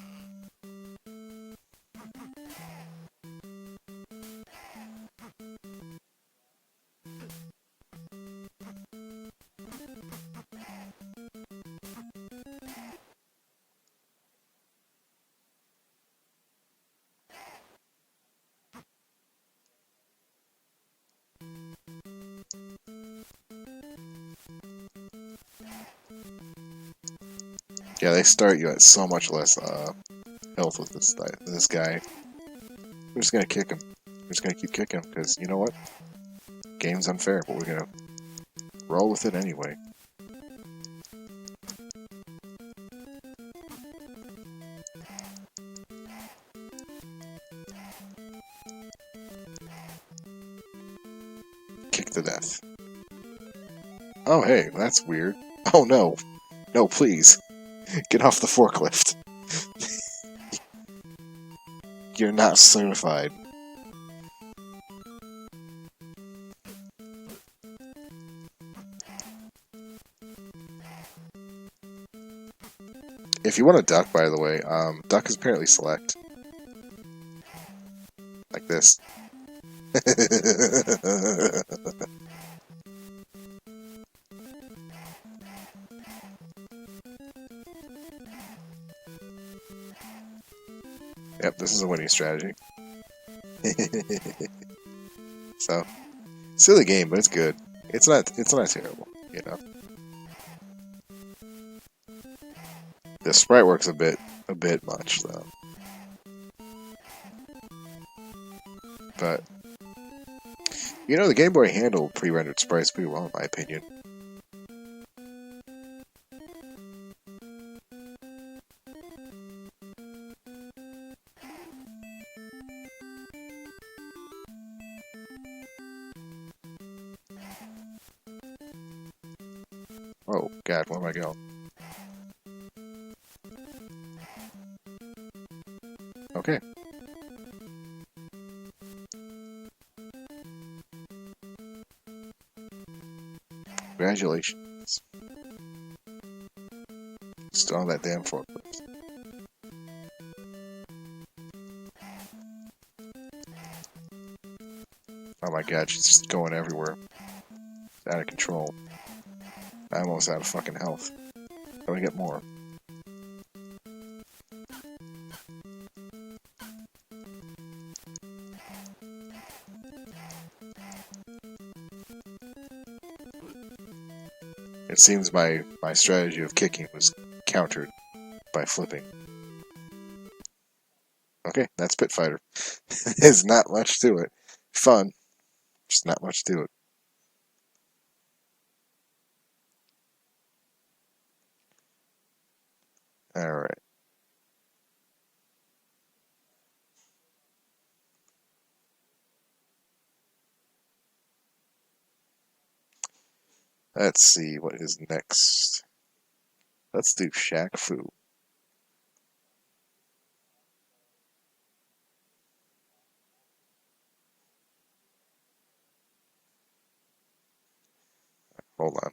S1: Yeah, they start you at so much less health with this guy. We're just gonna kick him. We're just gonna keep kicking him, because you know what? Game's unfair, but we're gonna roll with it anyway. to death. Oh, hey, that's weird. Oh, no. No, please. Get off the forklift. You're not certified. If you want to duck, by the way, duck is apparently select. Like this. Yep, this is a winning strategy. So, silly game, but it's good. It's not terrible, you know. The sprite work's a bit much though. But you know, the Game Boy handled pre-rendered sprites pretty well in my opinion. Oh god, where am I going? Okay. Congratulations. Still on that damn forklift. Oh my god, she's just going everywhere. It's out of control. I'm almost out of fucking health. How do I get more? It seems my strategy of kicking was countered by flipping. Okay, that's Pit Fighter. There's not much to it. Fun, just not much to it. Alright. Let's see what is next. Let's do Shaq Fu. Hold on.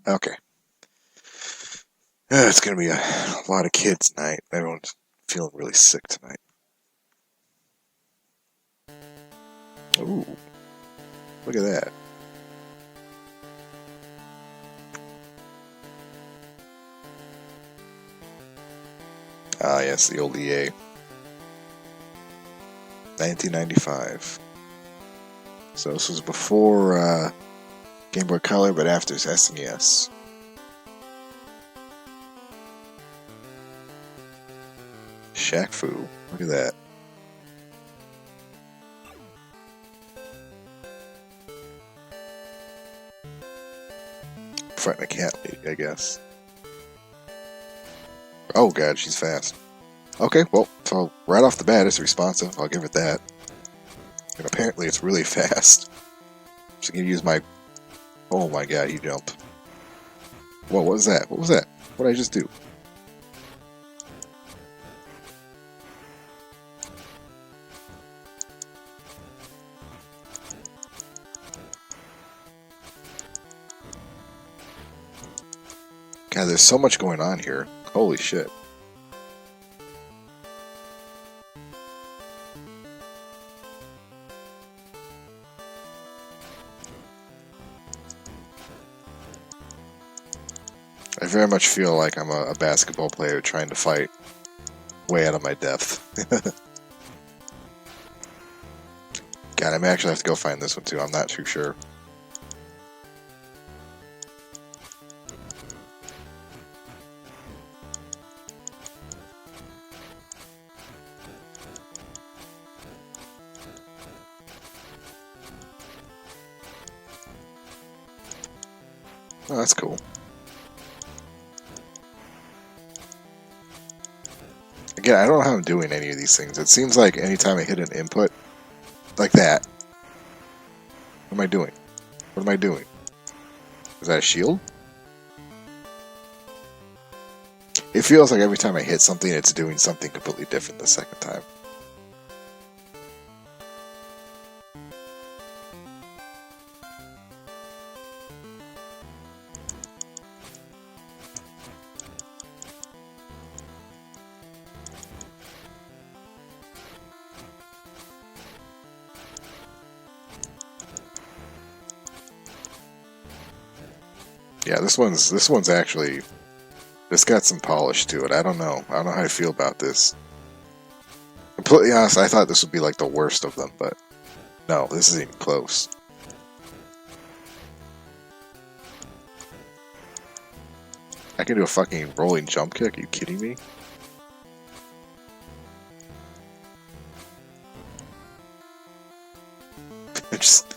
S1: Okay. It's gonna be a lot of kids tonight. Everyone's feeling really sick tonight. Ooh. Look at that. Ah, yes, the old EA. 1995. So this was before Game Boy Color, but after SNES. Shaq Fu. Look at that. Fighting a cat lady, I guess. Oh god, she's fast. Okay, well, so right off the bat, it's responsive. I'll give it that. And apparently, it's really fast. So I'm gonna use my. Oh my god, he jumped. Whoa, what was that? What was that? What did I just do? God, there's so much going on here. Holy shit. I very much feel like I'm a basketball player trying to fight way out of my depth. God, I may actually have to go find this one too. I'm not too sure. Oh, that's cool. Again, I don't know how I'm doing any of these things. It seems like anytime I hit an input, like that. What am I doing? What am I doing? Is that a shield? It feels like every time I hit something, it's doing something completely different the second time. Yeah, this one's actually, it's got some polish to it. I don't know how to feel about this. Completely honest, I thought this would be like the worst of them, but no, this isn't even close. I can do a fucking rolling jump kick? Are you kidding me? Just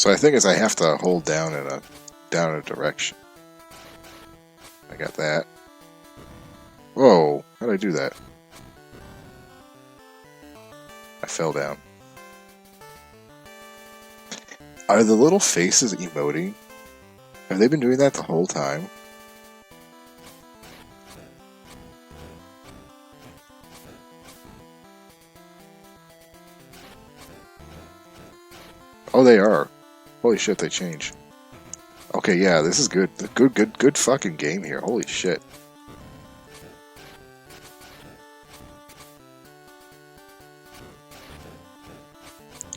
S1: So I think is I have to hold down in a direction. I got that. Whoa, how did I do that? I fell down. Are the little faces emoting? Have they been doing that the whole time? Oh, they are. Holy shit, they change. Okay, yeah, this is good. Good fucking game here. Holy shit.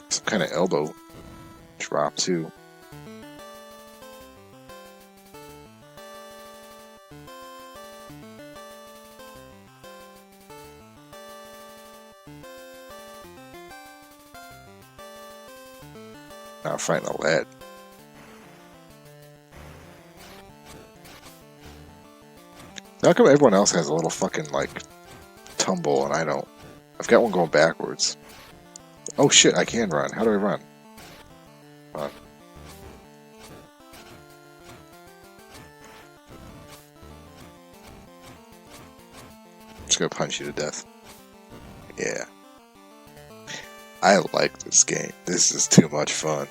S1: Some kind of elbow drop, too. Now fighting a lead. How come everyone else has a little fucking, like, tumble and I don't? I've got one going backwards. Oh shit, I can run. How do I run? Hold on. I'm just gonna punch you to death. Yeah. I like this game. This is too much fun.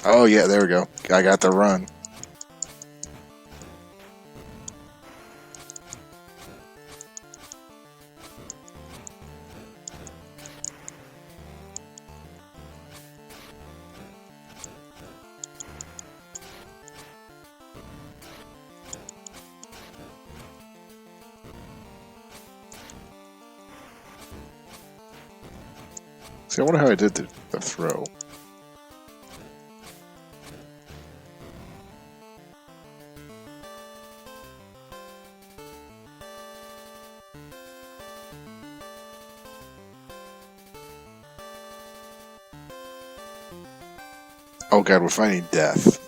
S1: Oh yeah, there we go. I got the run. See, I wonder how I did the throw. Oh god, we're finding death.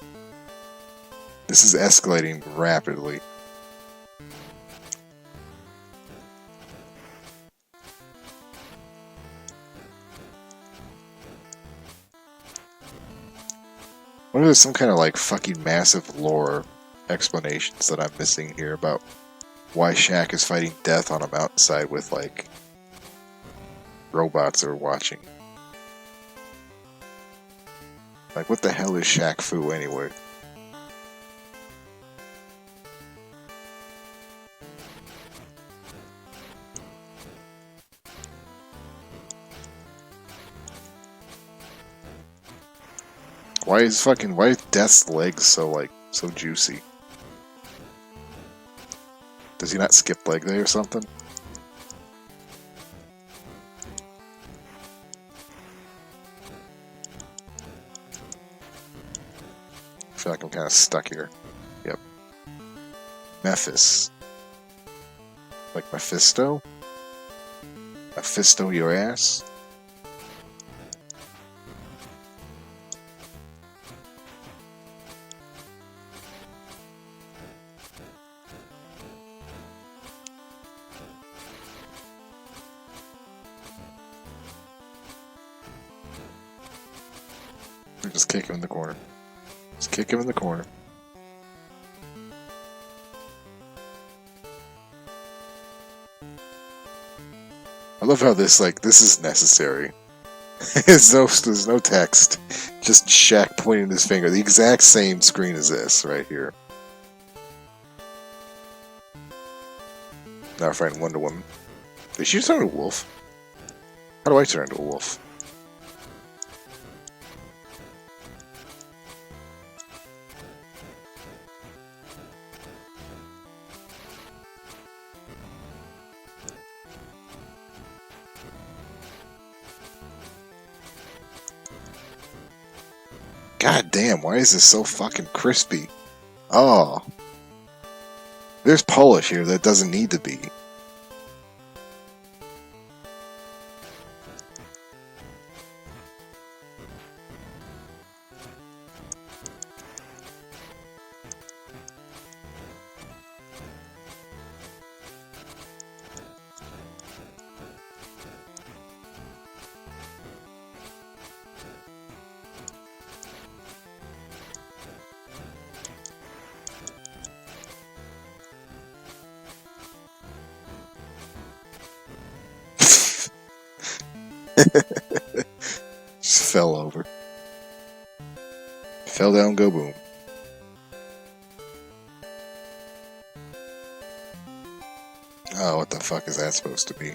S1: This is escalating rapidly. What are some kind of like fucking massive lore explanations that I'm missing here about why Shaq is fighting death on a mountainside with like robots that are watching? Like, what the hell is Shaq Fu anyway? Why is Death's legs so juicy? Does he not skip leg day or something? I feel like I'm kind of stuck here. Yep. Memphis. Like Mephisto? Mephisto your ass? Just kick him in the corner. Just kick him in the corner. I love how this is necessary. There's no text. Just Shaq pointing his finger. The exact same screen as this, right here. Now fighting Wonder Woman. Did she turn into a wolf? How do I turn into a wolf? God damn, why is this so fucking crispy? Oh. There's polish here that doesn't need to be. Just fell over. Fell down, go boom. Oh, what the fuck is that supposed to be?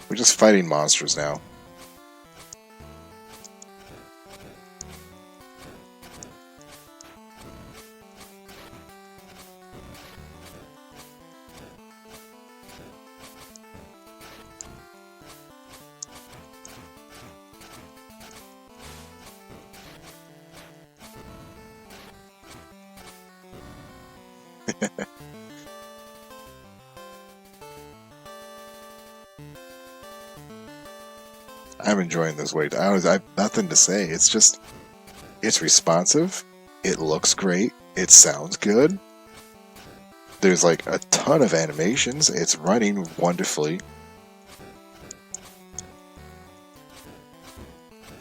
S1: We're just fighting monsters now. I'm enjoying this wait. I have nothing to say. It's just, it's responsive. It looks great. It sounds good. There's like a ton of animations. It's running wonderfully.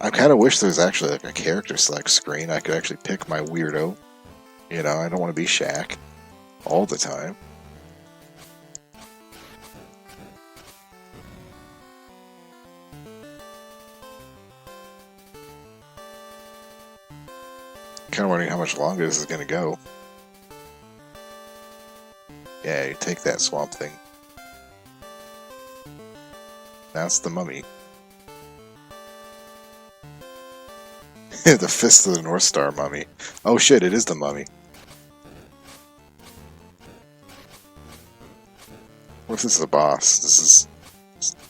S1: I kind of wish there was actually like a character select screen. I could actually pick my weirdo. You know, I don't want to be Shaq all the time. Kind of wondering how much longer this is going to go. Yeah, you take that, Swamp Thing. That's the mummy. The Fist of the North Star mummy. Oh shit, it is the mummy. What if this is a boss? This is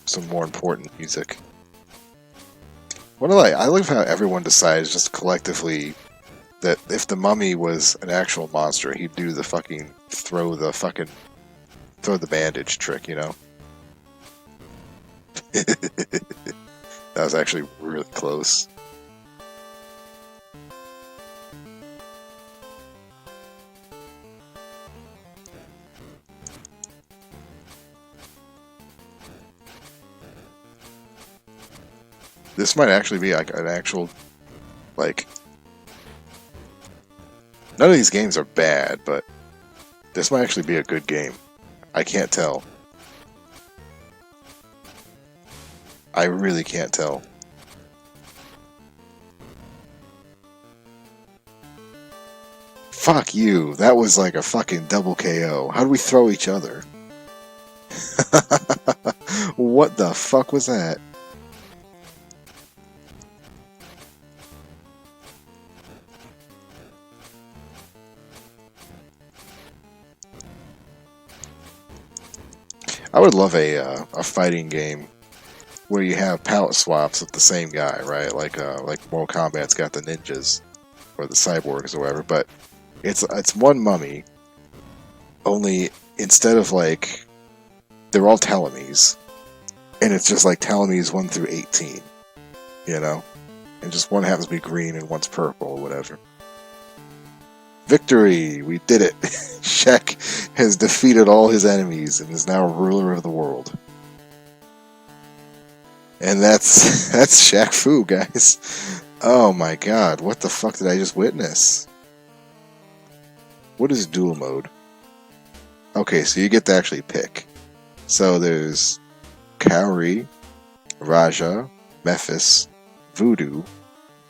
S1: some more important music. What do I love how everyone decides just collectively that if the mummy was an actual monster, he'd do the fucking throw the bandage trick, you know? That was actually really close. This might actually be like an actual, like, none of these games are bad, but this might actually be a good game. I can't tell. I really can't tell. Fuck you. That was like a fucking double KO. How do we throw each other? What the fuck was that? I would love a fighting game where you have palette swaps with the same guy, right? Like Mortal Kombat's got the ninjas or the cyborgs or whatever, but it's one mummy. Only instead of like they're all telemies, and it's just like telemies 1 through 18, you know, and just one happens to be green and one's purple or whatever. Victory! We did it! Shaq has defeated all his enemies and is now ruler of the world. And that's Shaq Fu, guys. Oh my god, what the fuck did I just witness? What is dual mode? Okay, so you get to actually pick. So there's Kaori, Raja, Mephis, Voodoo,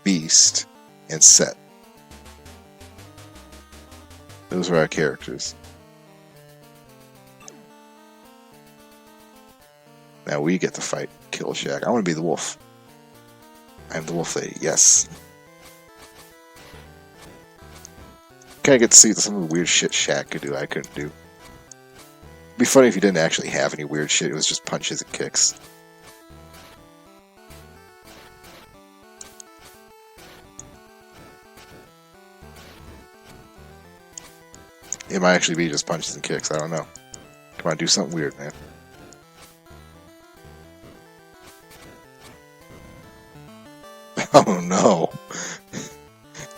S1: Beast, and Set. Those are our characters. Now we get to fight Kill Shaq. I want to be the wolf. I'm the wolf lady, yes. Can I get to see some of the weird shit Shaq could do I couldn't do? It'd be funny if he didn't actually have any weird shit, it was just punches and kicks. It might actually be just punches and kicks, I don't know. Come on, do something weird, man. Oh no.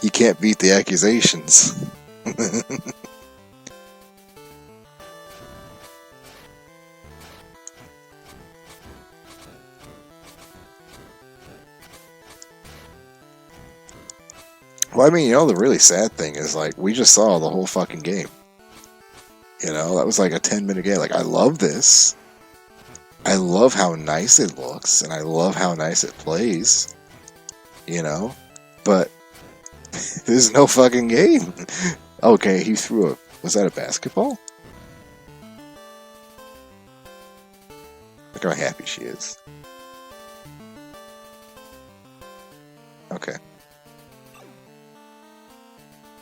S1: You can't beat the accusations. Well, I mean, you know, the really sad thing is, like, we just saw the whole fucking game. You know, that was like a 10-minute game. Like, I love this. I love how nice it looks, and I love how nice it plays. You know? But there's no fucking game. Okay, he threw a... Was that a basketball? Look how happy she is. Okay.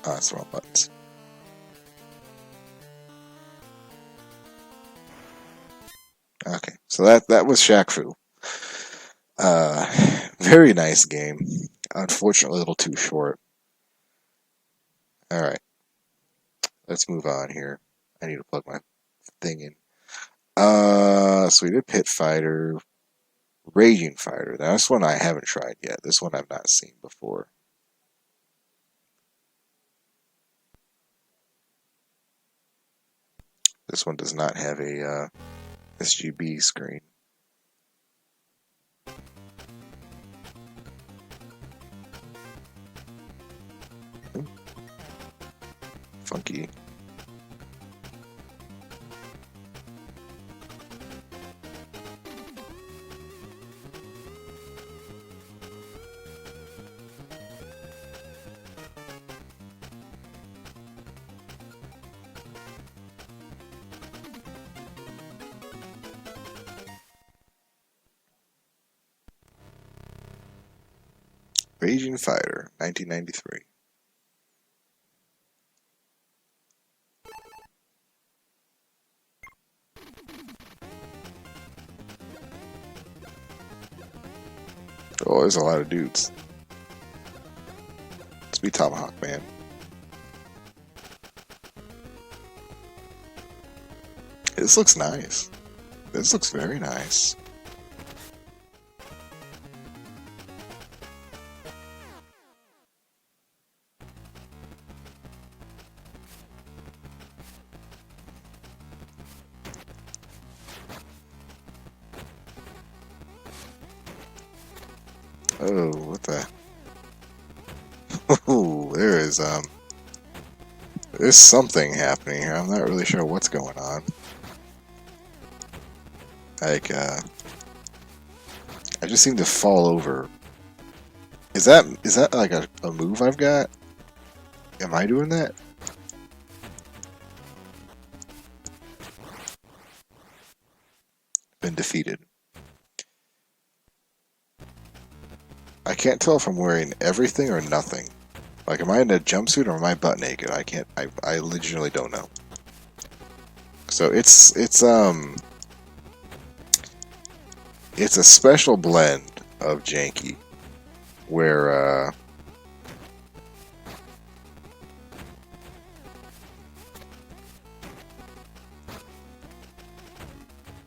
S1: Oh, that's the wrong buttons. Okay, so that was Shaq Fu. Very nice game. Unfortunately, a little too short. Alright. Let's move on here. I need to plug my thing in. So we did Pit Fighter. Raging Fighter. Now, this one I haven't tried yet. This one I've not seen before. This one does not have a SGB screen. Funky. Raging Fighter, 1993. Oh, there's a lot of dudes. Let's be Tomahawk Man. This looks nice. This looks very nice. Oh, what the? Oh, there's something happening here. I'm not really sure what's going on. Like, I just seem to fall over. Is that like a move I've got? Am I doing that? Been defeated. I can't tell if I'm wearing everything or nothing. Like, am I in a jumpsuit or am I butt naked? I can't. I legitimately don't know. So it's a special blend of janky, where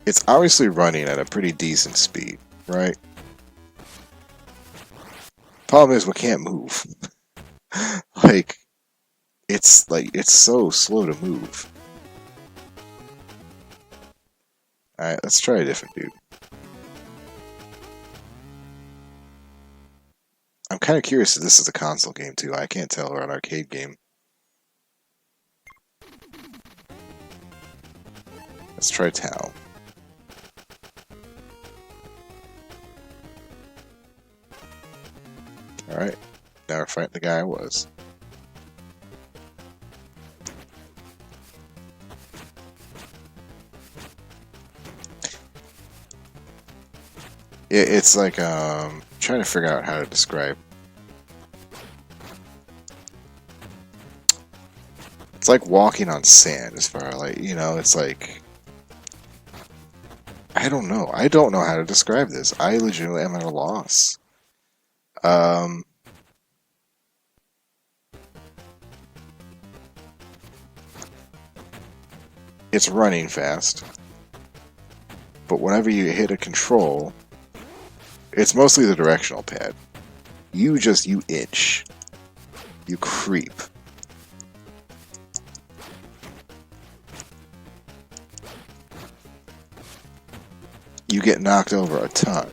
S1: it's obviously running at a pretty decent speed, right? Problem is we can't move. Like it's so slow to move. Alright, let's try a different dude. I'm kind of curious if this is a console game too. I can't tell, or an arcade game. Let's try Tao. Alright, now we're fighting the guy I was. It's like, trying to figure out how to describe. It's like walking on sand as far like, you know, it's like, I don't know. I don't know how to describe this. I legitimately am at a loss. It's running fast, but whenever you hit a control, it's mostly the directional pad. You inch. You creep. You get knocked over a ton.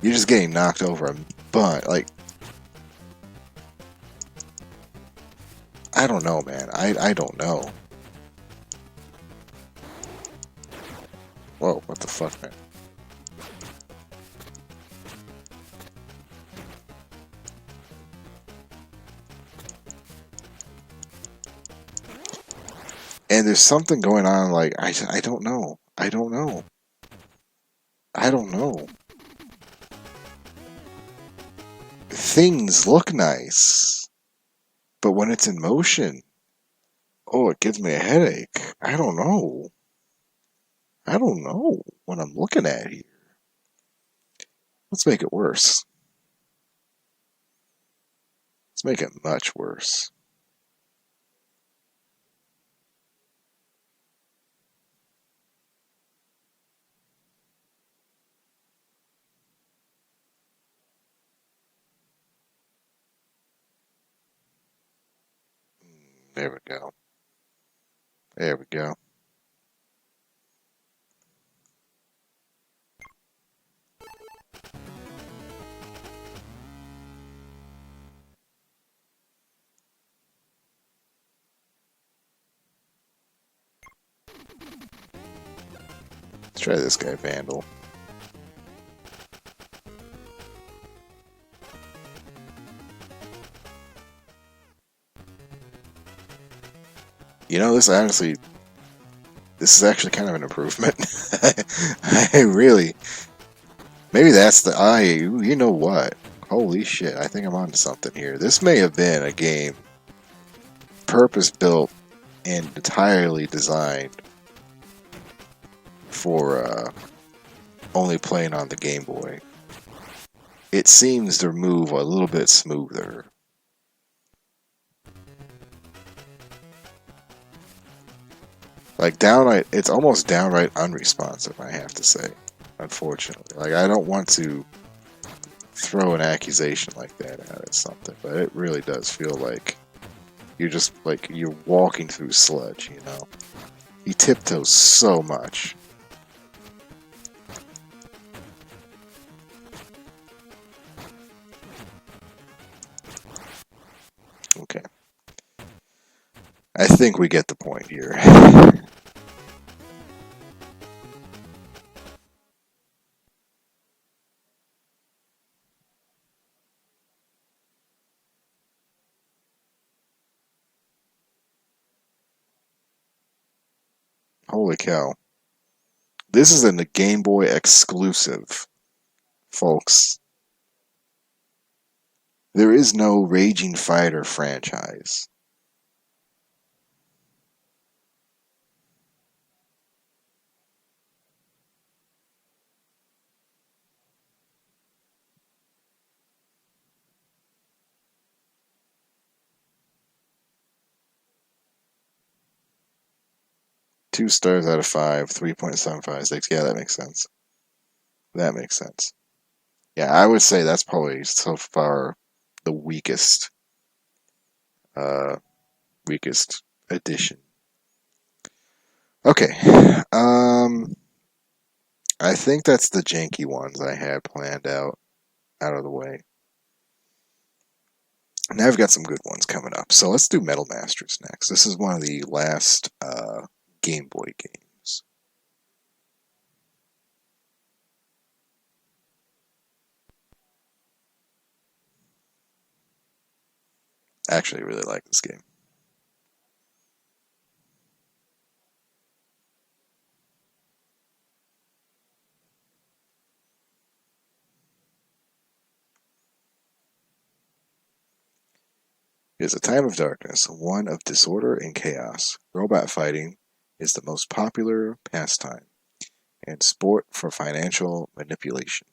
S1: You're just getting knocked over a bunch. Like, I don't know, man. I don't know. Whoa, what the fuck, man? And there's something going on, like, I don't know. I don't know. I don't know. Things look nice, but when it's in motion, oh, it gives me a headache. I don't know. I don't know what I'm looking at here. Let's make it worse. Let's make it much worse. There we go. There we go. Let's try this guy, Vandal. You know, this is actually kind of an improvement. I really, maybe that's you know what? Holy shit, I think I'm onto something here. This may have been a game purpose-built and entirely designed for only playing on the Game Boy. It seems to move a little bit smoother. Like, it's almost downright unresponsive, I have to say, unfortunately. Like, I don't want to throw an accusation like that at something, but it really does feel like you're walking through sludge, you know? He tiptoes so much. Okay. I think we get the point here. Holy cow. This is a Game Boy exclusive, folks. There is no Raging Fighter franchise. Two stars out of 5, 3.756. Yeah, that makes sense. That makes sense. Yeah, I would say that's probably so far the uh, weakest edition. Okay, I think that's the janky ones I had planned out of the way. Now I've got some good ones coming up. So let's do Metal Masters next. This is one of the last Game Boy games. Actually, I really like this game. It is a time of darkness, one of disorder and chaos. Robot fighting is the most popular pastime and sport for financial manipulation.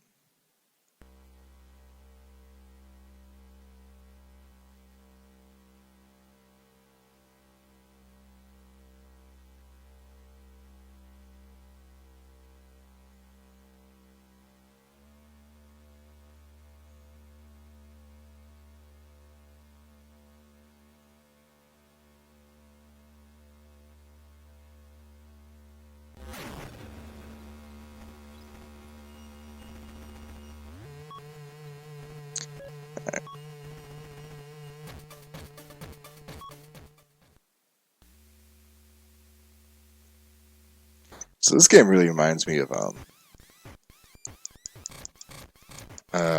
S1: So this game really reminds me of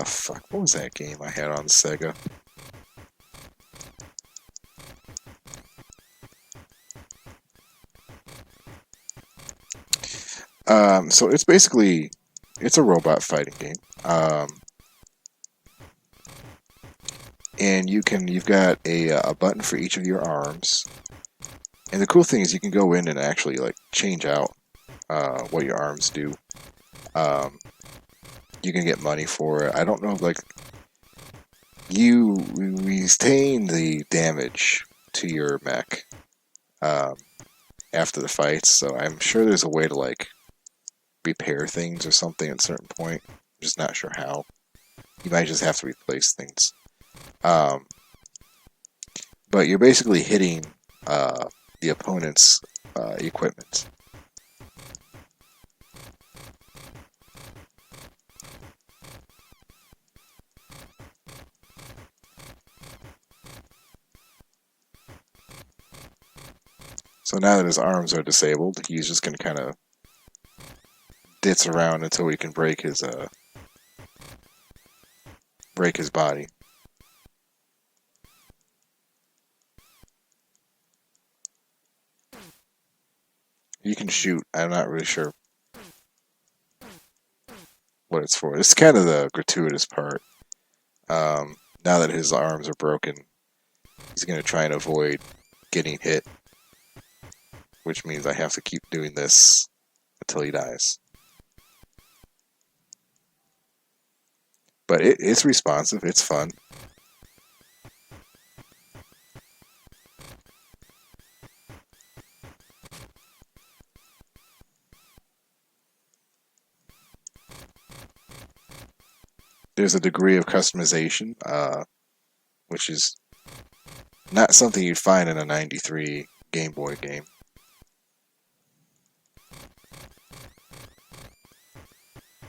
S1: fuck, what was that game I had on Sega? So it's basically it's a robot fighting game. And you've got a button for each of your arms. And the cool thing is you can go in and actually like change out what your arms do. Um, you can get money for it. I don't know, like you retain the damage to your mech um, after the fights, so I'm sure there's a way to like repair things or something at a certain point. I'm just not sure how. You might just have to replace things. Um, but you're basically hitting the opponent's equipment. So now that his arms are disabled, he's just going to kind of ditz around until he can break his body. You can shoot. I'm not really sure what it's for. It's kind of the gratuitous part. Now that his arms are broken, he's going to try and avoid getting hit, which means I have to keep doing this until he dies. But it's responsive. It's fun. There's a degree of customization, which is not something you'd find in a 93 Game Boy game.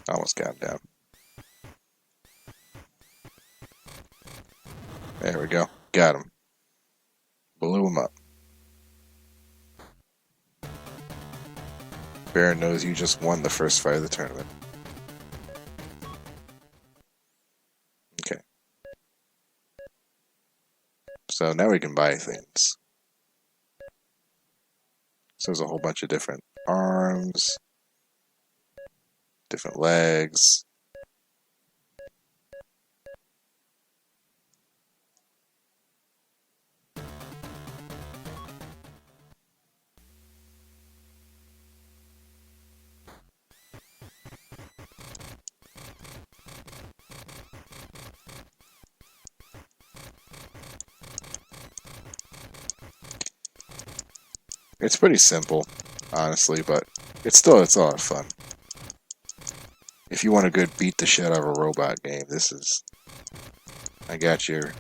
S1: Almost got him down. There we go. Got him. Blew him up. Baron knows you just won the first fight of the tournament. Okay. So now we can buy things. So there's a whole bunch of different arms, different legs. It's pretty simple, honestly, but it's a lot of fun. If you want a good beat the shit out of a robot game, this is I got your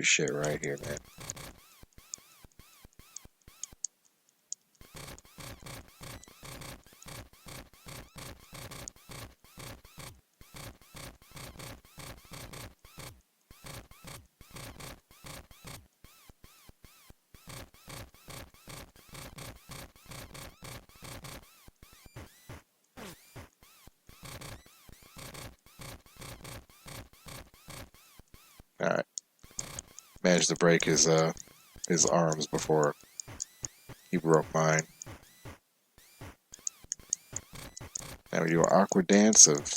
S1: shit right here, man. Alright. Managed to break his arms before he broke mine. Now we do an awkward dance of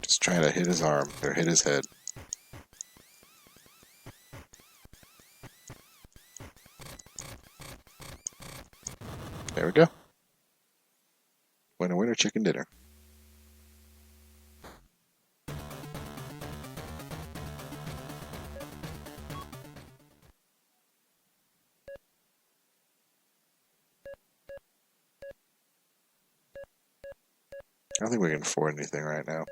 S1: just trying to hit his arm, or hit his head. There we go. Winner, winner, chicken dinner. I don't think we can afford anything right now.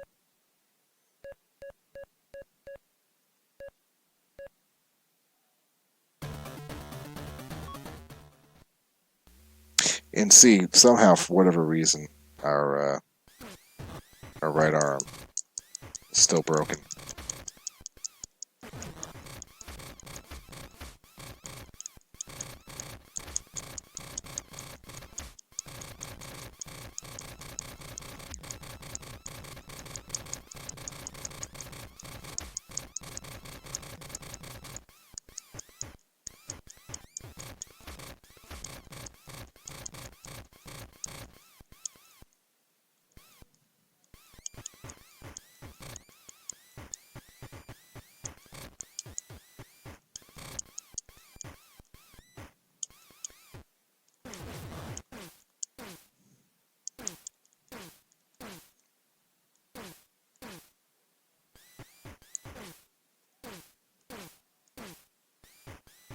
S1: And see, somehow, for whatever reason, our right arm is still broken.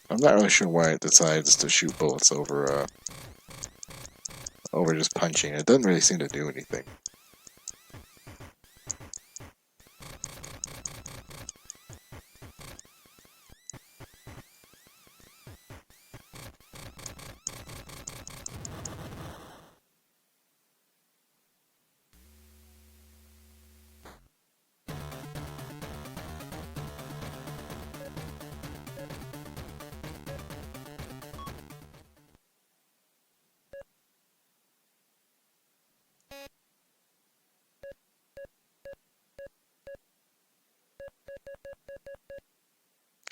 S1: I'm not really sure why it decides to shoot bullets over just punching. It doesn't really seem to do anything.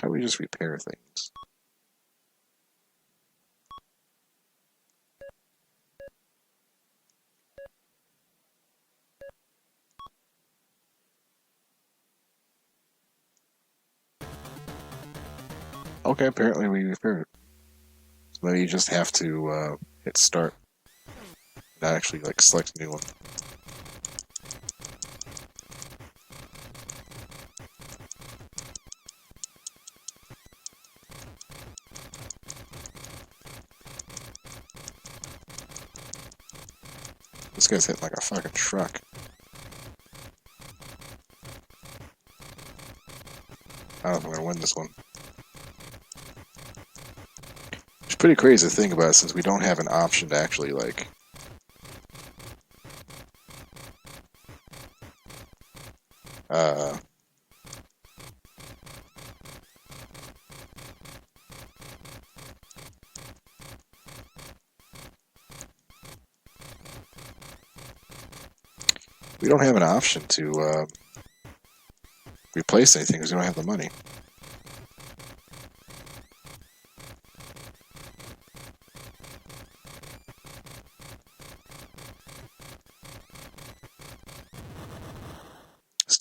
S1: How do we just repair things? Okay, apparently we repaired it. So maybe you just have to hit start. Not actually like select a new one. This guy's hitting like a fucking truck. I don't know if I'm gonna win this one. It's pretty crazy to think about it, since we don't have an option to actually like we don't have an option to replace anything because we don't have the money.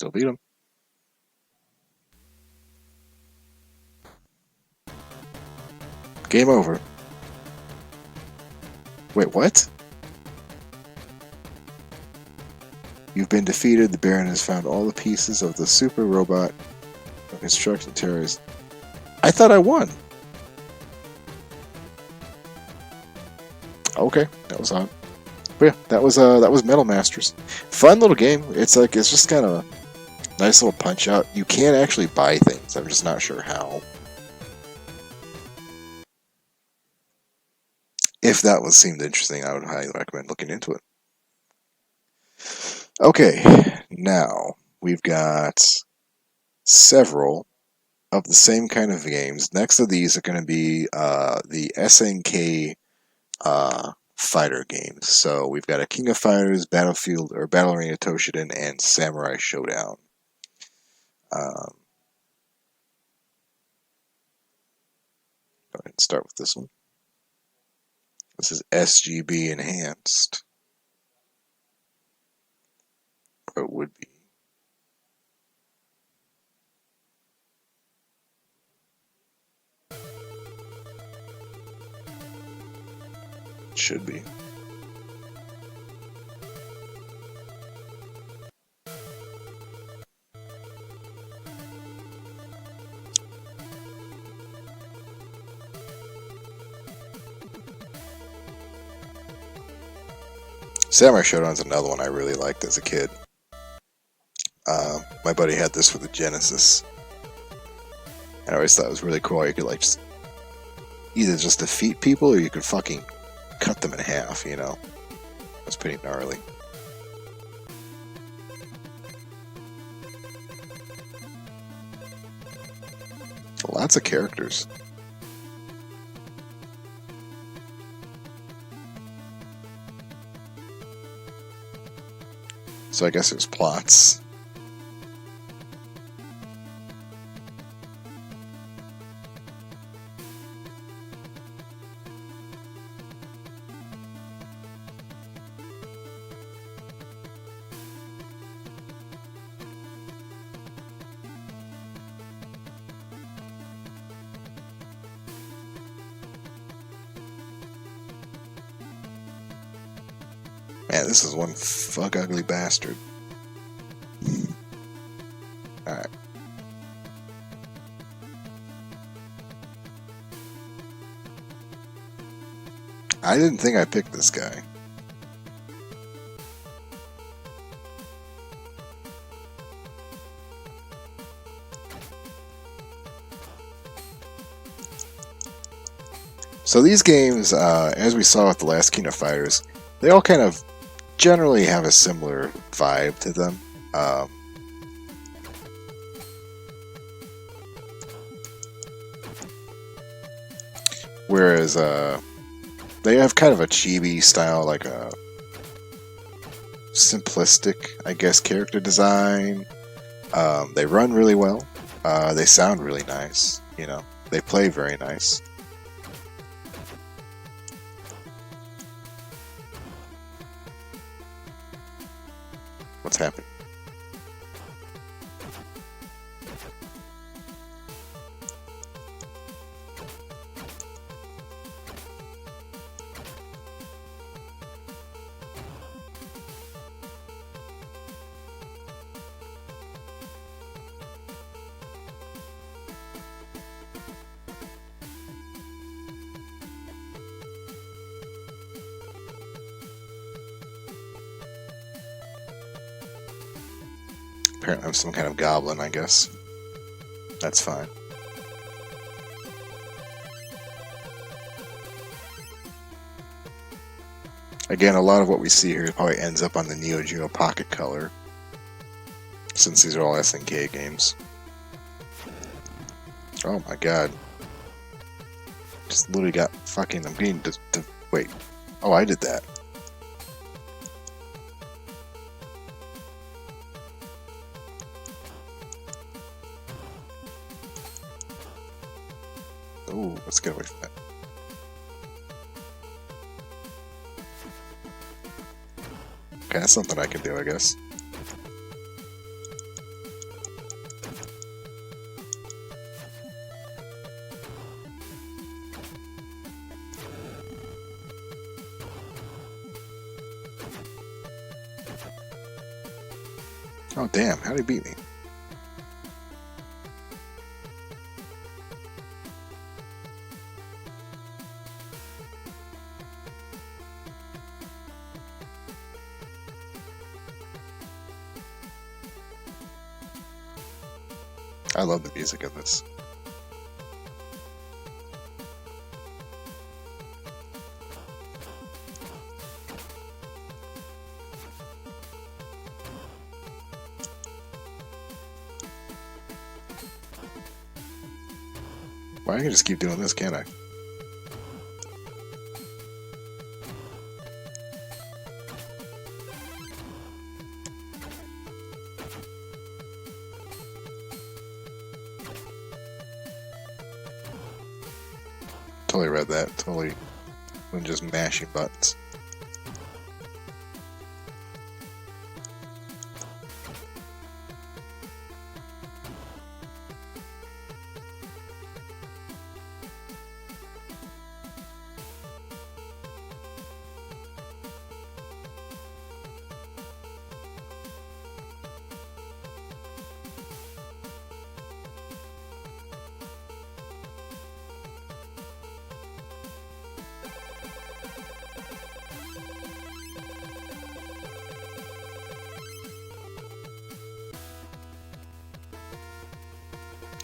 S1: Still beat him. Game over. Wait, what? You've been defeated. The Baron has found all the pieces of the super robot of construction terrorists. I thought I won. Okay, that was odd. But yeah, that was Metal Masters. Fun little game. It's just kind of a nice little punch out. You can actually buy things. I'm just not sure how. If that seemed interesting, I would highly recommend looking into it. Okay, now we've got several of the same kind of games. Next of these are going to be the SNK fighter games. So we've got a King of Fighters, Battlefield or Battle Arena Toshinden, and Samurai Showdown. Go ahead and start with this one. This is SGB enhanced. Or it would be. It should be. Samurai Showdown's another one I really liked as a kid. My buddy had this for the Genesis. And I always thought it was really cool. You could either just defeat people or you could fucking cut them in half, you know. That's pretty gnarly. Lots of characters. So I guess there's plots. Man, this is one fuck ugly bastard. Alright. I didn't think I picked this guy. So these games, as we saw with the last King of Fighters, they all kind of generally have a similar vibe to them. Whereas they have kind of a chibi style, like a simplistic, I guess, character design. They run really well. They sound really nice. You know, they play very nice. What's happening? Apparently I'm some kind of goblin, I guess. That's fine. Again, a lot of what we see here probably ends up on the Neo Geo Pocket Color, since these are all SNK games. Oh my god. Just literally got fucking... I'm getting... Wait. Oh, I did that. Ooh, let's get away from that. Okay, that's something I can do, I guess. Oh damn, how'd he beat me? I love the music of this. Well, I can just keep doing this, can't I? Totally read that. Totally when just mashing buttons.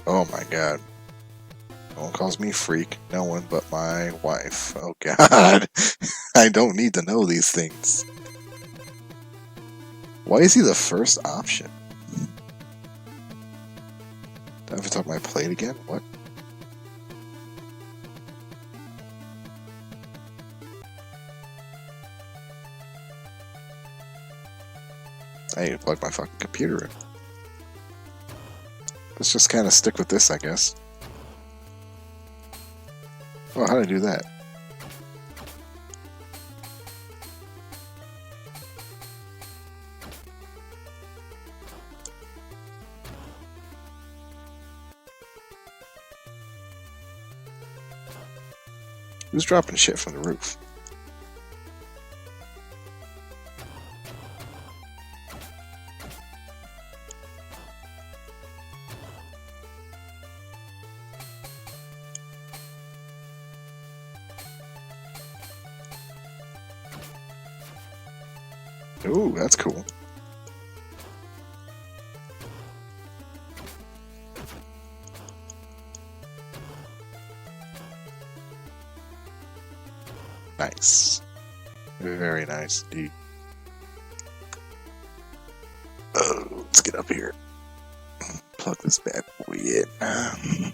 S1: Oh my god. No one calls me freak. No one but my wife. Oh god. I don't need to know these things. Why is he the first option? Do I have to talk my plate again? What? I need to plug my fucking computer in. Let's just kind of stick with this, I guess. Oh, how did I do that? Who's dropping shit from the roof? Ooh, that's cool. Nice. Very nice indeed. Oh, let's get up here. Plug this bad boy in.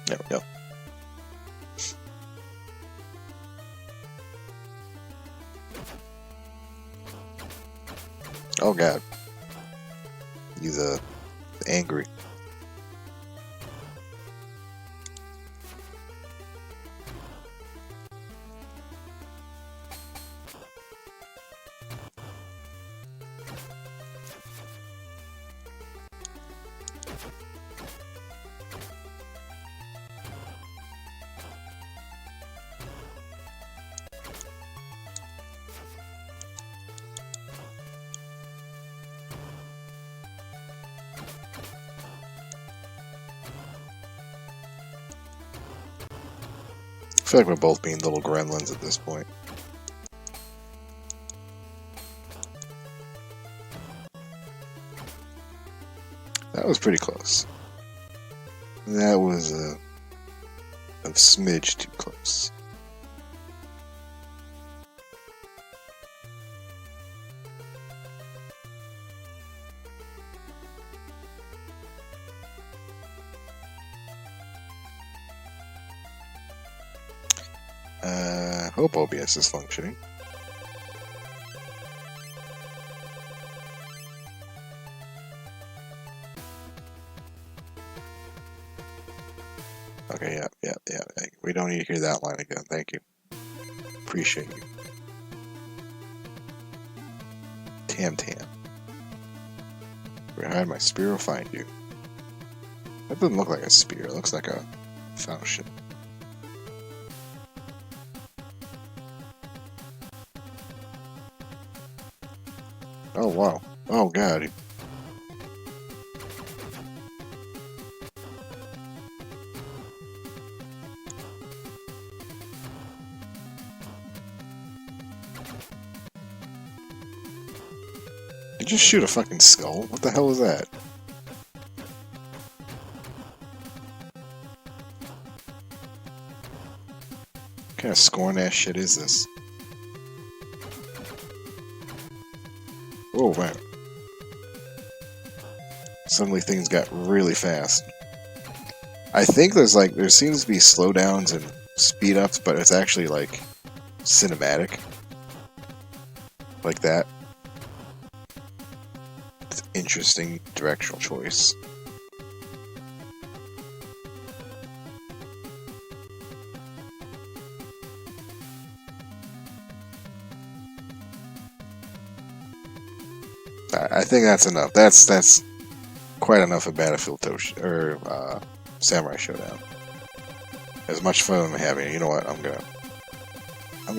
S1: There we go. Oh god. He's angry. I feel like we're both being little gremlins at this point. That was pretty close. That was a smidge too close. Hope OBS is functioning. Okay, yeah. We don't need to hear that line again. Thank you. Appreciate you. Tam Tam. Where hide my spear will find you. That doesn't look like a spear. It looks like a falchion. Oh wow. Oh god. Did you shoot a fucking skull? What the hell was that? What kind of scorn ass shit is this? Oh man. Suddenly things got really fast. I think there seems to be slowdowns and speed ups, but it's actually like cinematic. Like that. It's an interesting directional choice. I think that's enough. That's quite enough of Battlefield Samurai Showdown. As much fun I'm having, you know what? I'm gonna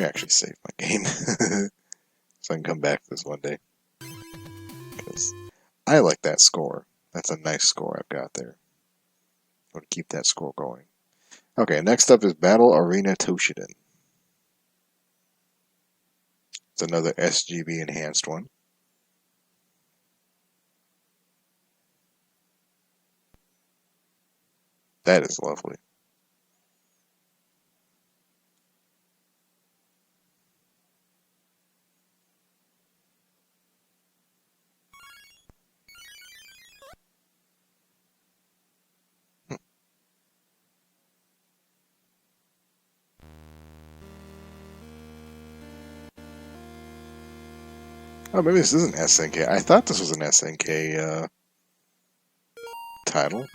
S1: actually save my game so I can come back to this one day because I like that score. That's a nice score I've got there. I want to keep that score going. Okay, next up is Battle Arena Toshiden. It's another SGB enhanced one. That is lovely. Oh, maybe this isn't SNK. I thought this was an SNK title.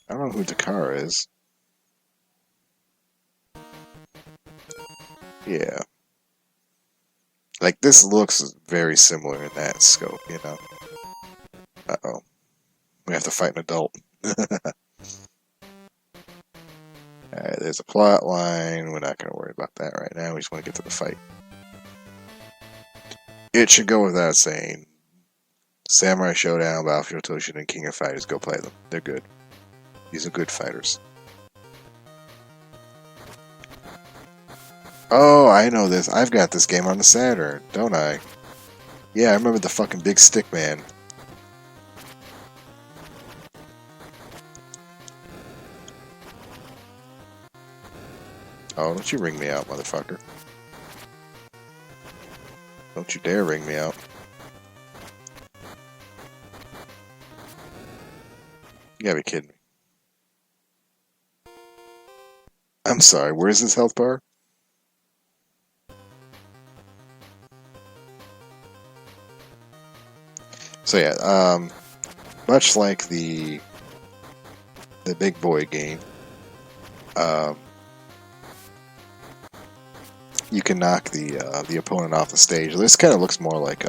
S1: I don't know who Dakar is. Yeah. Like, this looks very similar in that scope, you know? Uh-oh. We have to fight an adult. Alright, there's a plot line. We're not going to worry about that right now. We just want to get to the fight. It should go without saying. Samurai Showdown, Battlefield Toshiden, and King of Fighters, go play them. They're good. These are good fighters. Oh, I know this. I've got this game on the Saturn, don't I? Yeah, I remember the fucking big stick man. Oh, don't you ring me out, motherfucker. Don't you dare ring me out. You gotta be kidding me. I'm sorry, where's this health bar? So yeah, much like the big boy game, you can knock the opponent off the stage. This kind of looks more like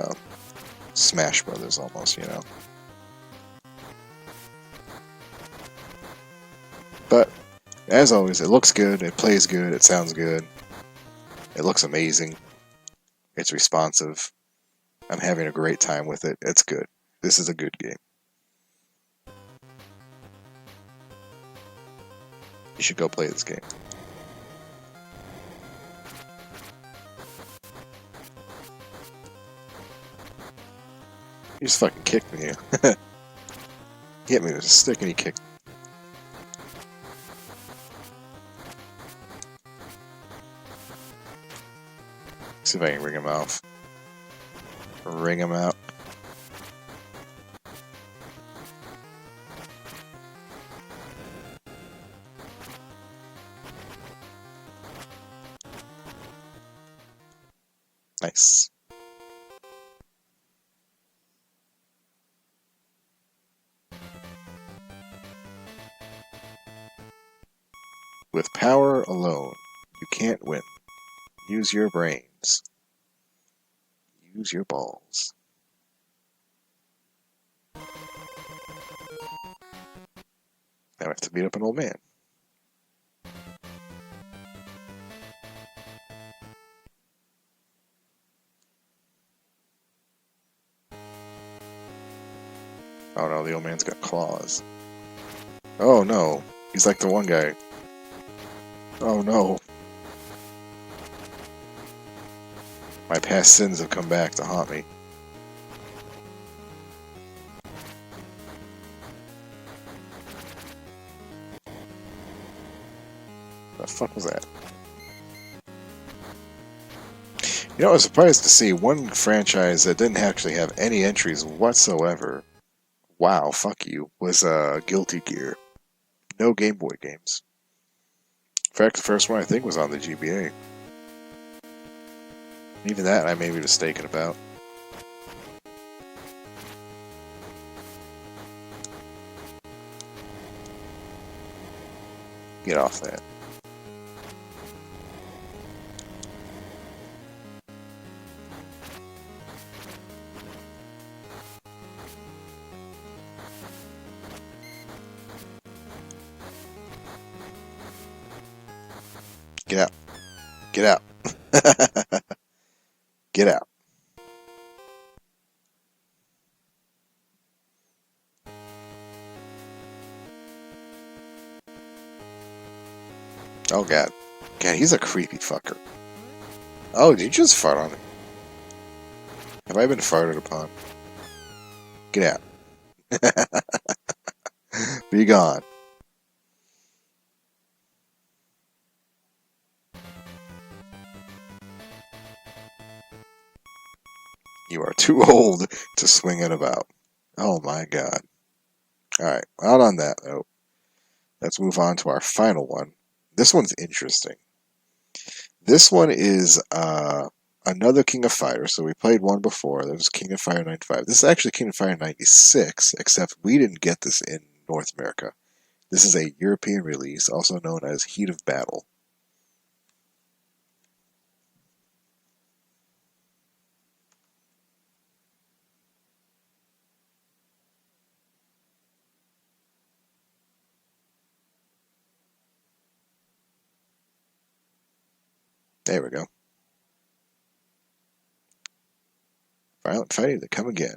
S1: Smash Brothers almost, you know. But as always, it looks good, it plays good, it sounds good, it looks amazing, it's responsive. I'm having a great time with it. It's good. This is a good game. You should go play this game. He just fucking kicked me. He hit me with a stick and he kicked me. See if I can ring him off. Ring him out. Nice. With power alone, you can't win. Use your brains. Use your balls. Now I have to beat up an old man. Oh no, the old man's got claws. Oh no, he's like the one guy. Oh no. My past sins have come back to haunt me. What the fuck was that? You know, I was surprised to see one franchise that didn't actually have any entries whatsoever. Wow, fuck you. Was Guilty Gear. No Game Boy games. In fact, the first one I think was on the GBA. Even that I may be mistaken about. Get off that. Get out. Get out. Get out. Oh god. God, he's a creepy fucker. Oh, did you just fart on him? Have I been farted upon? Get out. Be gone. You are too old to swing it about. Oh my god. Alright, out on that note, let's move on to our final one. This one's interesting. This one is another King of Fighters. So we played one before. There was King of Fire 95. This is actually King of Fire 96, except we didn't get this in North America. This is a European release, also known as Heat of Battle. There we go. Violent fighting to come again.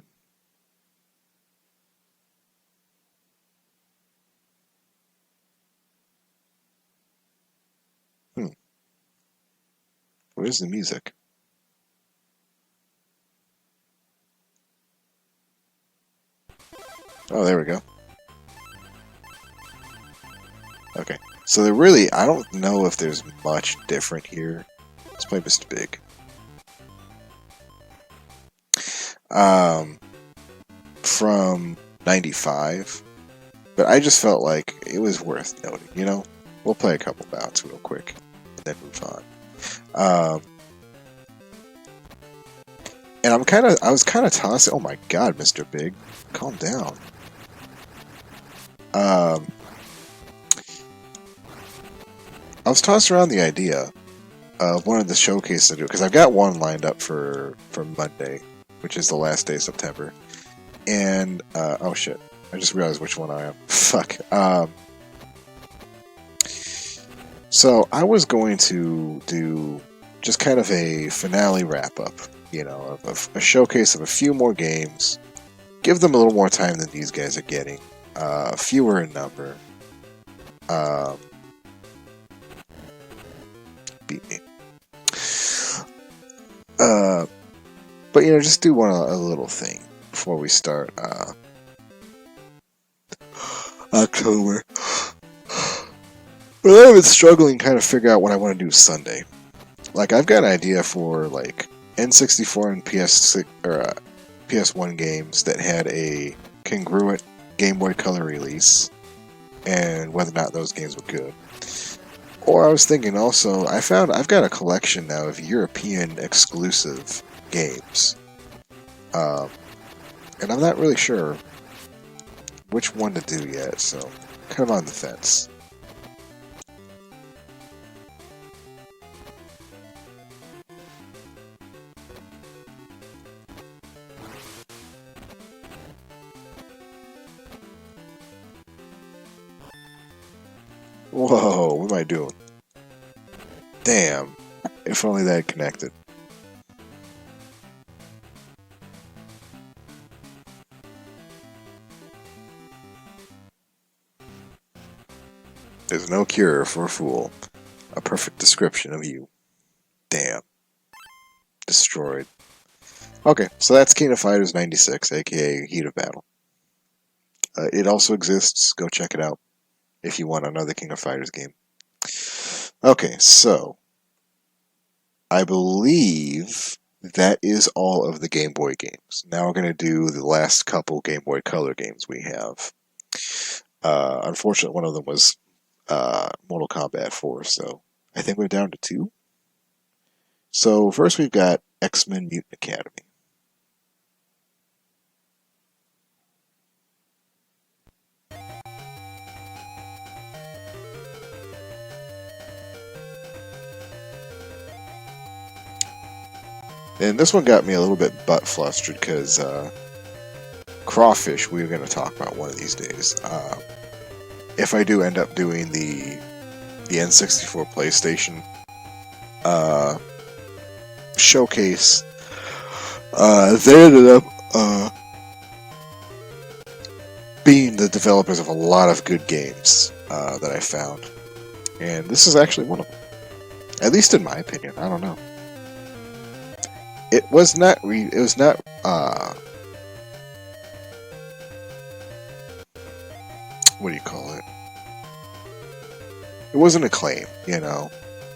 S1: Where's the music? Oh, there we go. Okay. So there really, I don't know if there's much different here. Let's play Mr. Big. From 95. But I just felt like it was worth noting, you know? We'll play a couple bouts real quick, and then move on. And I was kind of tossing. Oh my god, Mr. Big, calm down. I was tossing around the idea of one of the showcases to do, because I've got one lined up for Monday, which is the last day of September. And, oh shit, I just realized which one I am. Fuck. So I was going to do just kind of a finale wrap-up, you know, of a showcase of a few more games, give them a little more time than these guys are getting, fewer in number, beat me. But, you know, just do a little thing before we start, October. But I've been struggling to kind of figure out what I want to do Sunday. Like, I've got an idea for, like, N64 and PS6, or, PS1 games that had a congruent Game Boy Color release, and whether or not those games were good. Or I was thinking also, I've got a collection now of European exclusive games. And I'm not really sure which one to do yet, so kind of on the fence. Whoa, what am I doing? Damn. If only that had connected. There's no cure for a fool. A perfect description of you. Damn. Destroyed. Okay, so that's King of Fighters 96, aka Heat of Battle. It also exists. Go check it out if you want another King of Fighters game. Okay, so I believe that is all of the Game Boy games. Now we're going to do the last couple Game Boy Color games we have. Unfortunately, one of them was Mortal Kombat 4, so I think we're down to 2. So first we've got X-Men Mutant Academy. And this one got me a little bit butt flustered because Crawfish we were going to talk about one of these days. If I do end up doing the N64 PlayStation showcase, they ended up being the developers of a lot of good games that I found, and this is actually one of them. At least in my opinion, I don't know. It was not. It was not. What do you call it? It wasn't acclaimed, you know.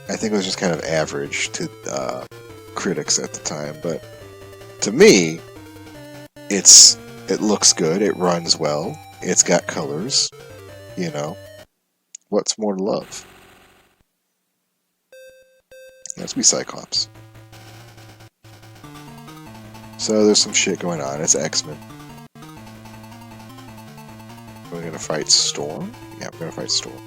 S1: I think it was just kind of average to critics at the time, but to me, it looks good. It runs well. It's got colors. You know, what's more to love? Let's be Cyclops. So there's some shit going on. It's X-Men. We're gonna fight Storm? Yeah, we're gonna fight Storm.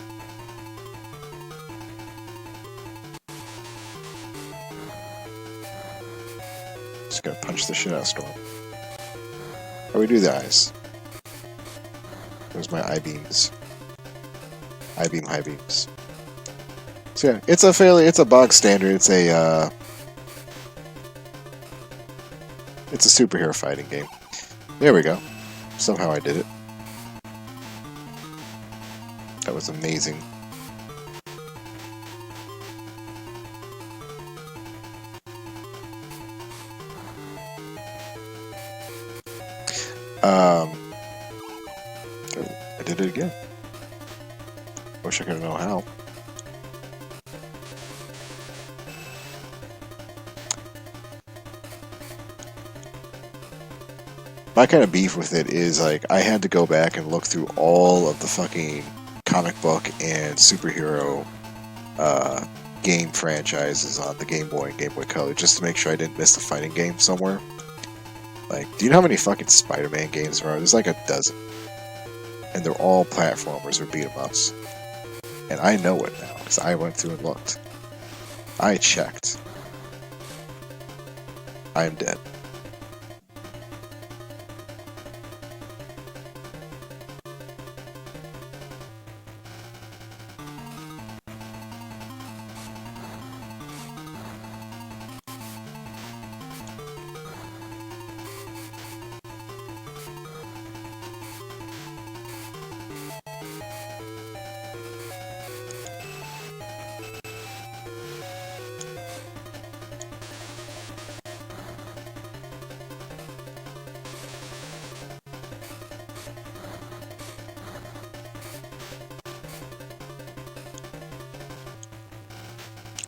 S1: Just gonna punch the shit out of Storm. How do we do the eyes? There's my I-beams. I-beam, high beams. So yeah, it's a bog standard. It's a superhero fighting game. There we go. Somehow I did it. That was amazing. I did it again. Wish I could know how. My kind of beef with it is, like, I had to go back and look through all of the fucking comic book and superhero game franchises on the Game Boy and Game Boy Color just to make sure I didn't miss the fighting game somewhere. Like, do you know how many fucking Spider-Man games there are? There's like a dozen. And they're all platformers or beat-em-ups. And I know it now, because I went through and looked. I checked. I am dead.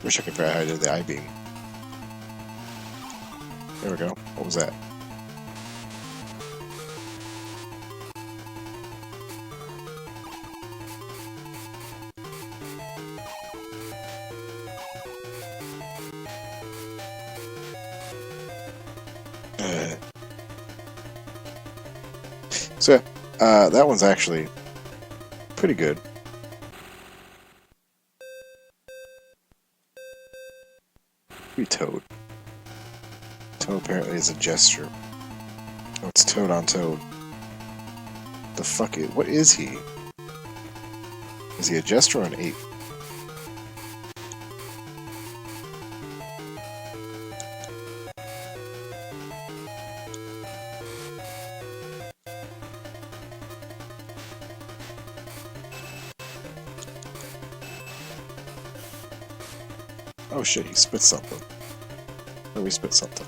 S1: Wish I could figure out how I did the I-beam. There we go. What was that? So, that one's actually pretty good. Be Toad. Toad apparently is a gesture. Oh, it's Toad on Toad. The fuck is... What is he? Is he a jester or an ape? Oh shit, he spit something. Oh, he spit something.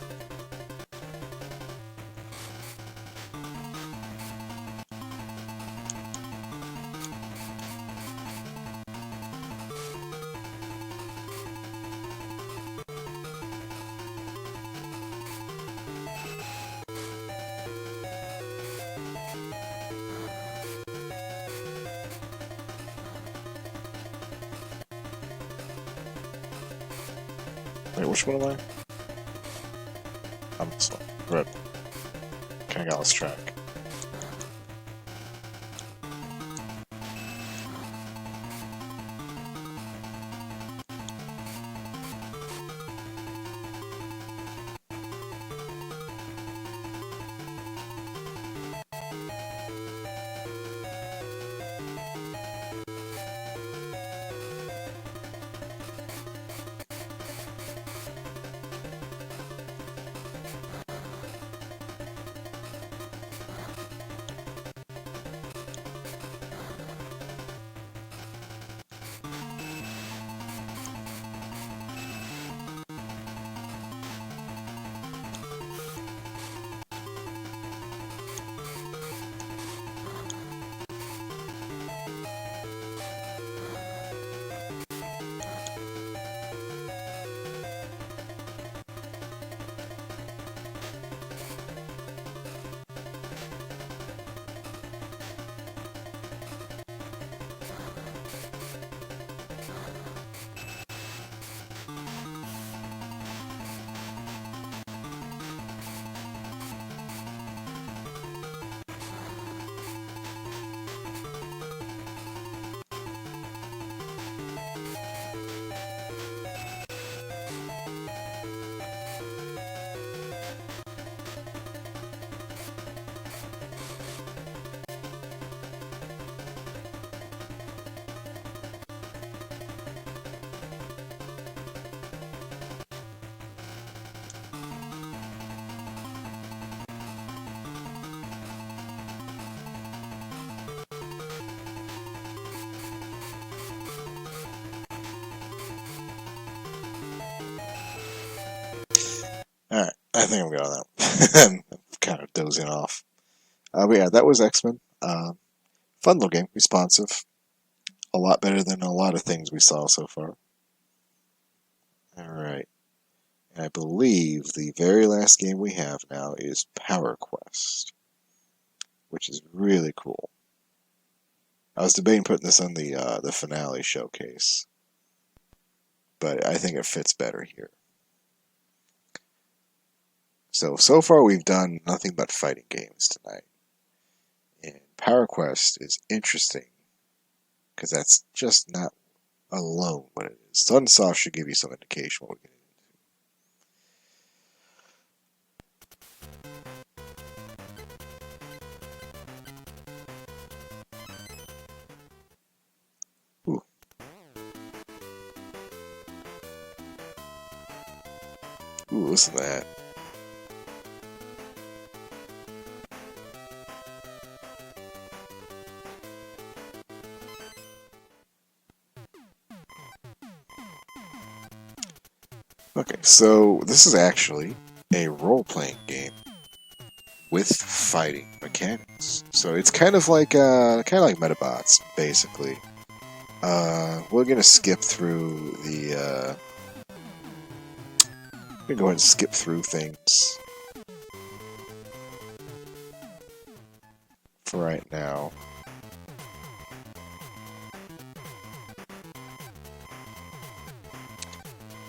S1: Wait, which one am I? I'm this one. Red. Kinda got lost track. Alright, I think I'm good on that. I'm kind of dozing off. But yeah, that was X-Men. Fun little game, responsive. A lot better than a lot of things we saw so far. Alright. And I believe the very last game we have now is Power Quest, which is really cool. I was debating putting this on the finale showcase, but I think it fits better here. So far we've done nothing but fighting games tonight. And Power Quest is interesting, because that's just not alone what it is. Sunsoft should give you some indication what we're getting into. Ooh. Ooh, listen to that. Okay, so this is actually a role-playing game with fighting mechanics. So it's kind of like Metabots, basically. We're gonna skip through the. We're gonna go ahead and skip through things for right now.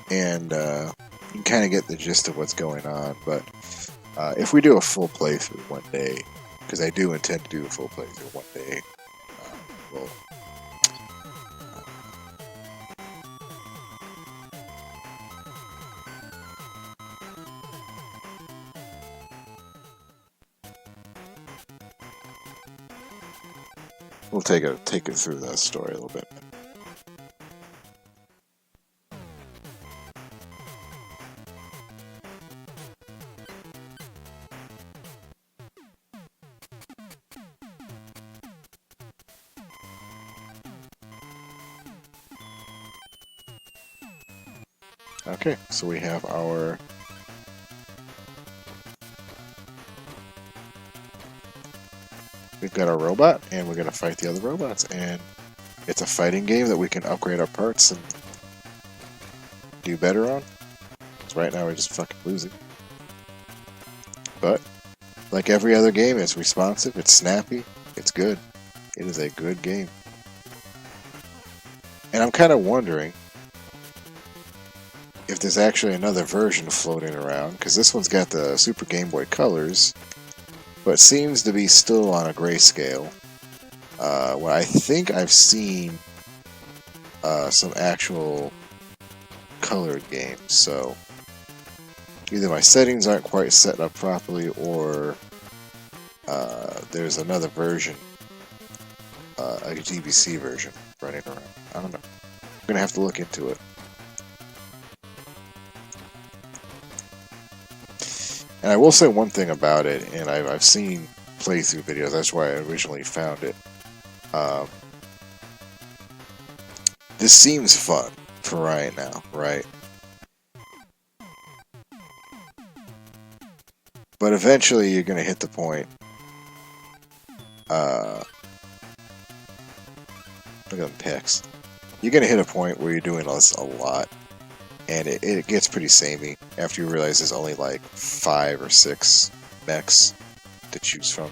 S1: And you can kind of get the gist of what's going on, but if we do a full playthrough one day, because I do intend to do a full playthrough one day, we'll We'll take it through that story a little bit. Okay, so we have our we've got our robot, and we're gonna fight the other robots, and it's a fighting game that we can upgrade our parts and do better on. So right now we're just fucking losing. But like every other game, it's responsive, it's snappy, it's good. It is a good game. And I'm kind of wondering if there's actually another version floating around, because this one's got the Super Game Boy colors, but seems to be still on a grayscale. Well, I think I've seen some actual colored games, so either my settings aren't quite set up properly, or there's another version, a GBC version running around. I don't know. I'm gonna have to look into it. And I will say one thing about it, and I've seen playthrough videos, that's why I originally found it. This seems fun for right now, right? But eventually you're going to hit the point. Look at them picks. You're going to hit a point where you're doing this a lot. And it gets pretty samey after you realize there's only like 5 or 6 mechs to choose from.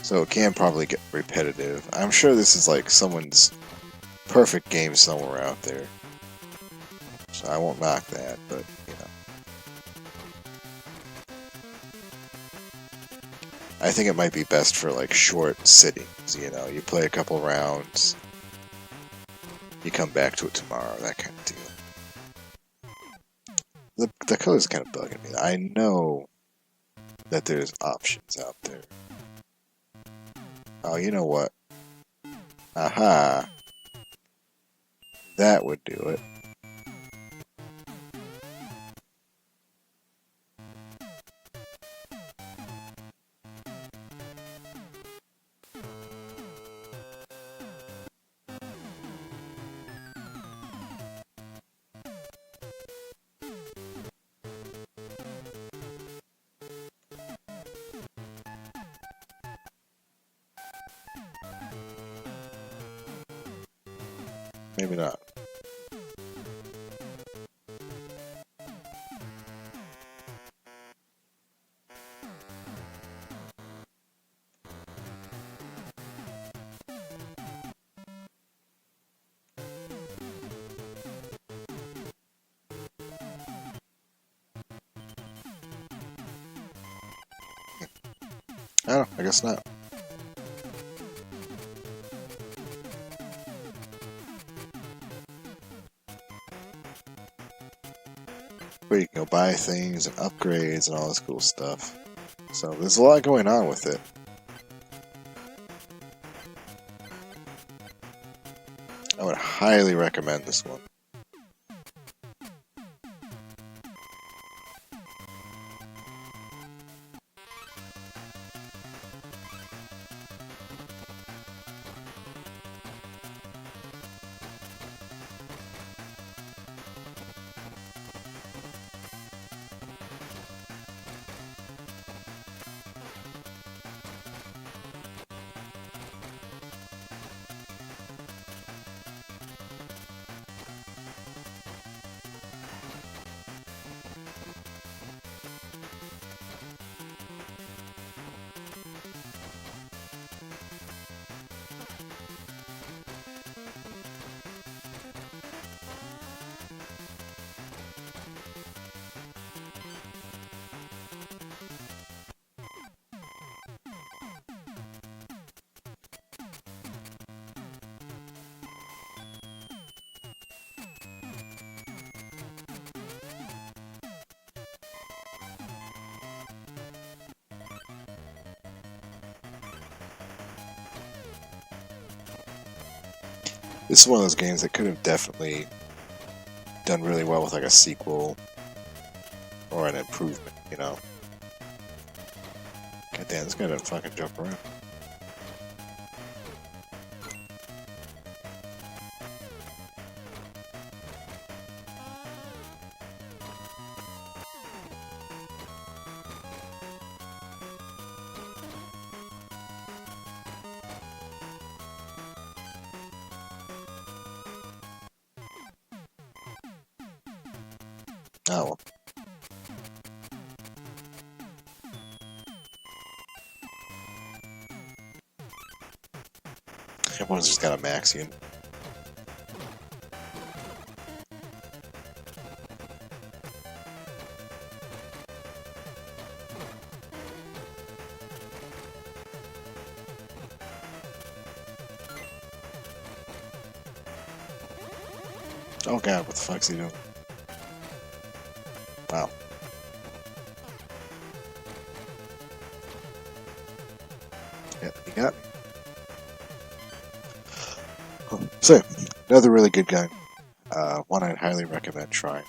S1: So it can probably get repetitive. I'm sure this is like someone's perfect game somewhere out there. So I won't knock that, but you know. I think it might be best for like short sittings, you know. You play a couple rounds, you come back to it tomorrow, that kind of deal. The color's kind of bugging me. I know that there's options out there. Oh, you know what? Aha! That would do it. Maybe not. I don't know, I guess not. Where you can go buy things and upgrades and all this cool stuff. So there's a lot going on with it. I would highly recommend this one. This is one of those games that could have definitely done really well with like a sequel or an improvement, you know? God damn, this guy doesn't fucking jump around. Oh, well. Everyone's just got a Maxian. Oh god, what the fuck's he doing? Wow. Yeah, he got me. So, another really good gun. One I'd highly recommend trying.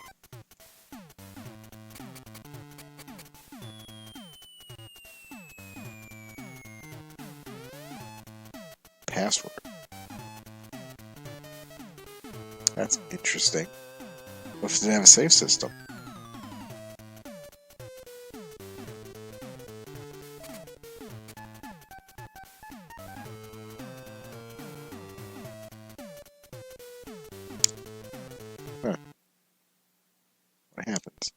S1: Password. That's interesting. What if it didn't have a save system? Huh. What happens?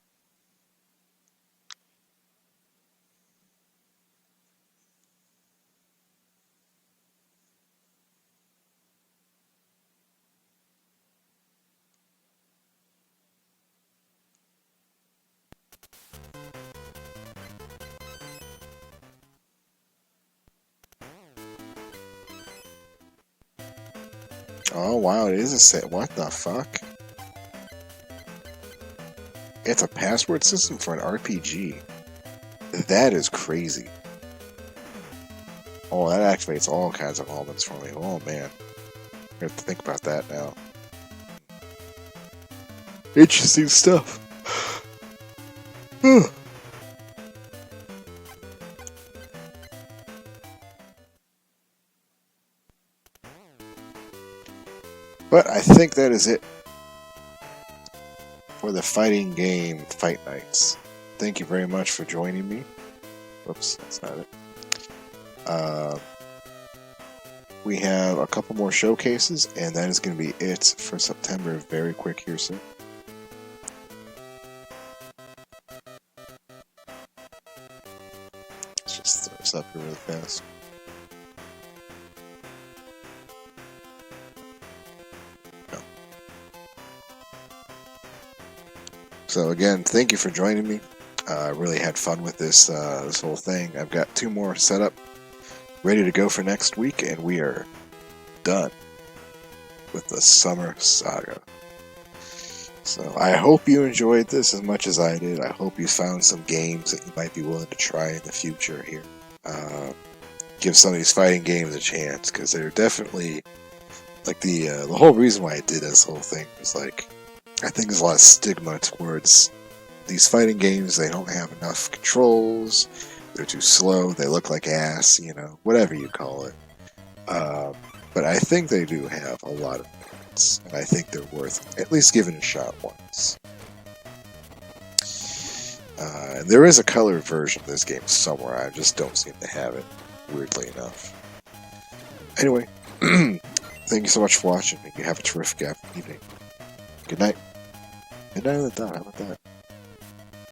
S1: Oh wow, it is a set. What the fuck? It's a password system for an RPG. That is crazy. Oh, that activates all kinds of elements for me. Oh man. I have to think about that now. Interesting stuff. But I think that is it for the fighting game Fight Nights. Thank you very much for joining me. Whoops, that's not it. We have a couple more showcases, and that is going to be it for September. Very quick here soon. Let's just throw this up here really fast. So again, thank you for joining me. I really had fun with this this whole thing. I've got 2 more set up, ready to go for next week, and we are done with the Summer Saga. So I hope you enjoyed this as much as I did. I hope you found some games that you might be willing to try in the future here. Give some of these fighting games a chance, because they're definitely like the whole reason why I did this whole thing was like, I think there's a lot of stigma towards these fighting games. They don't have enough controls, they're too slow, they look like ass, you know, whatever you call it. But I think they do have a lot of merits, and I think they're worth at least giving a shot once. There is a colored version of this game somewhere, I just don't seem to have it, weirdly enough. Anyway, thank you so much for watching, and you have a terrific evening. Good night. Good night on the dot, how about that?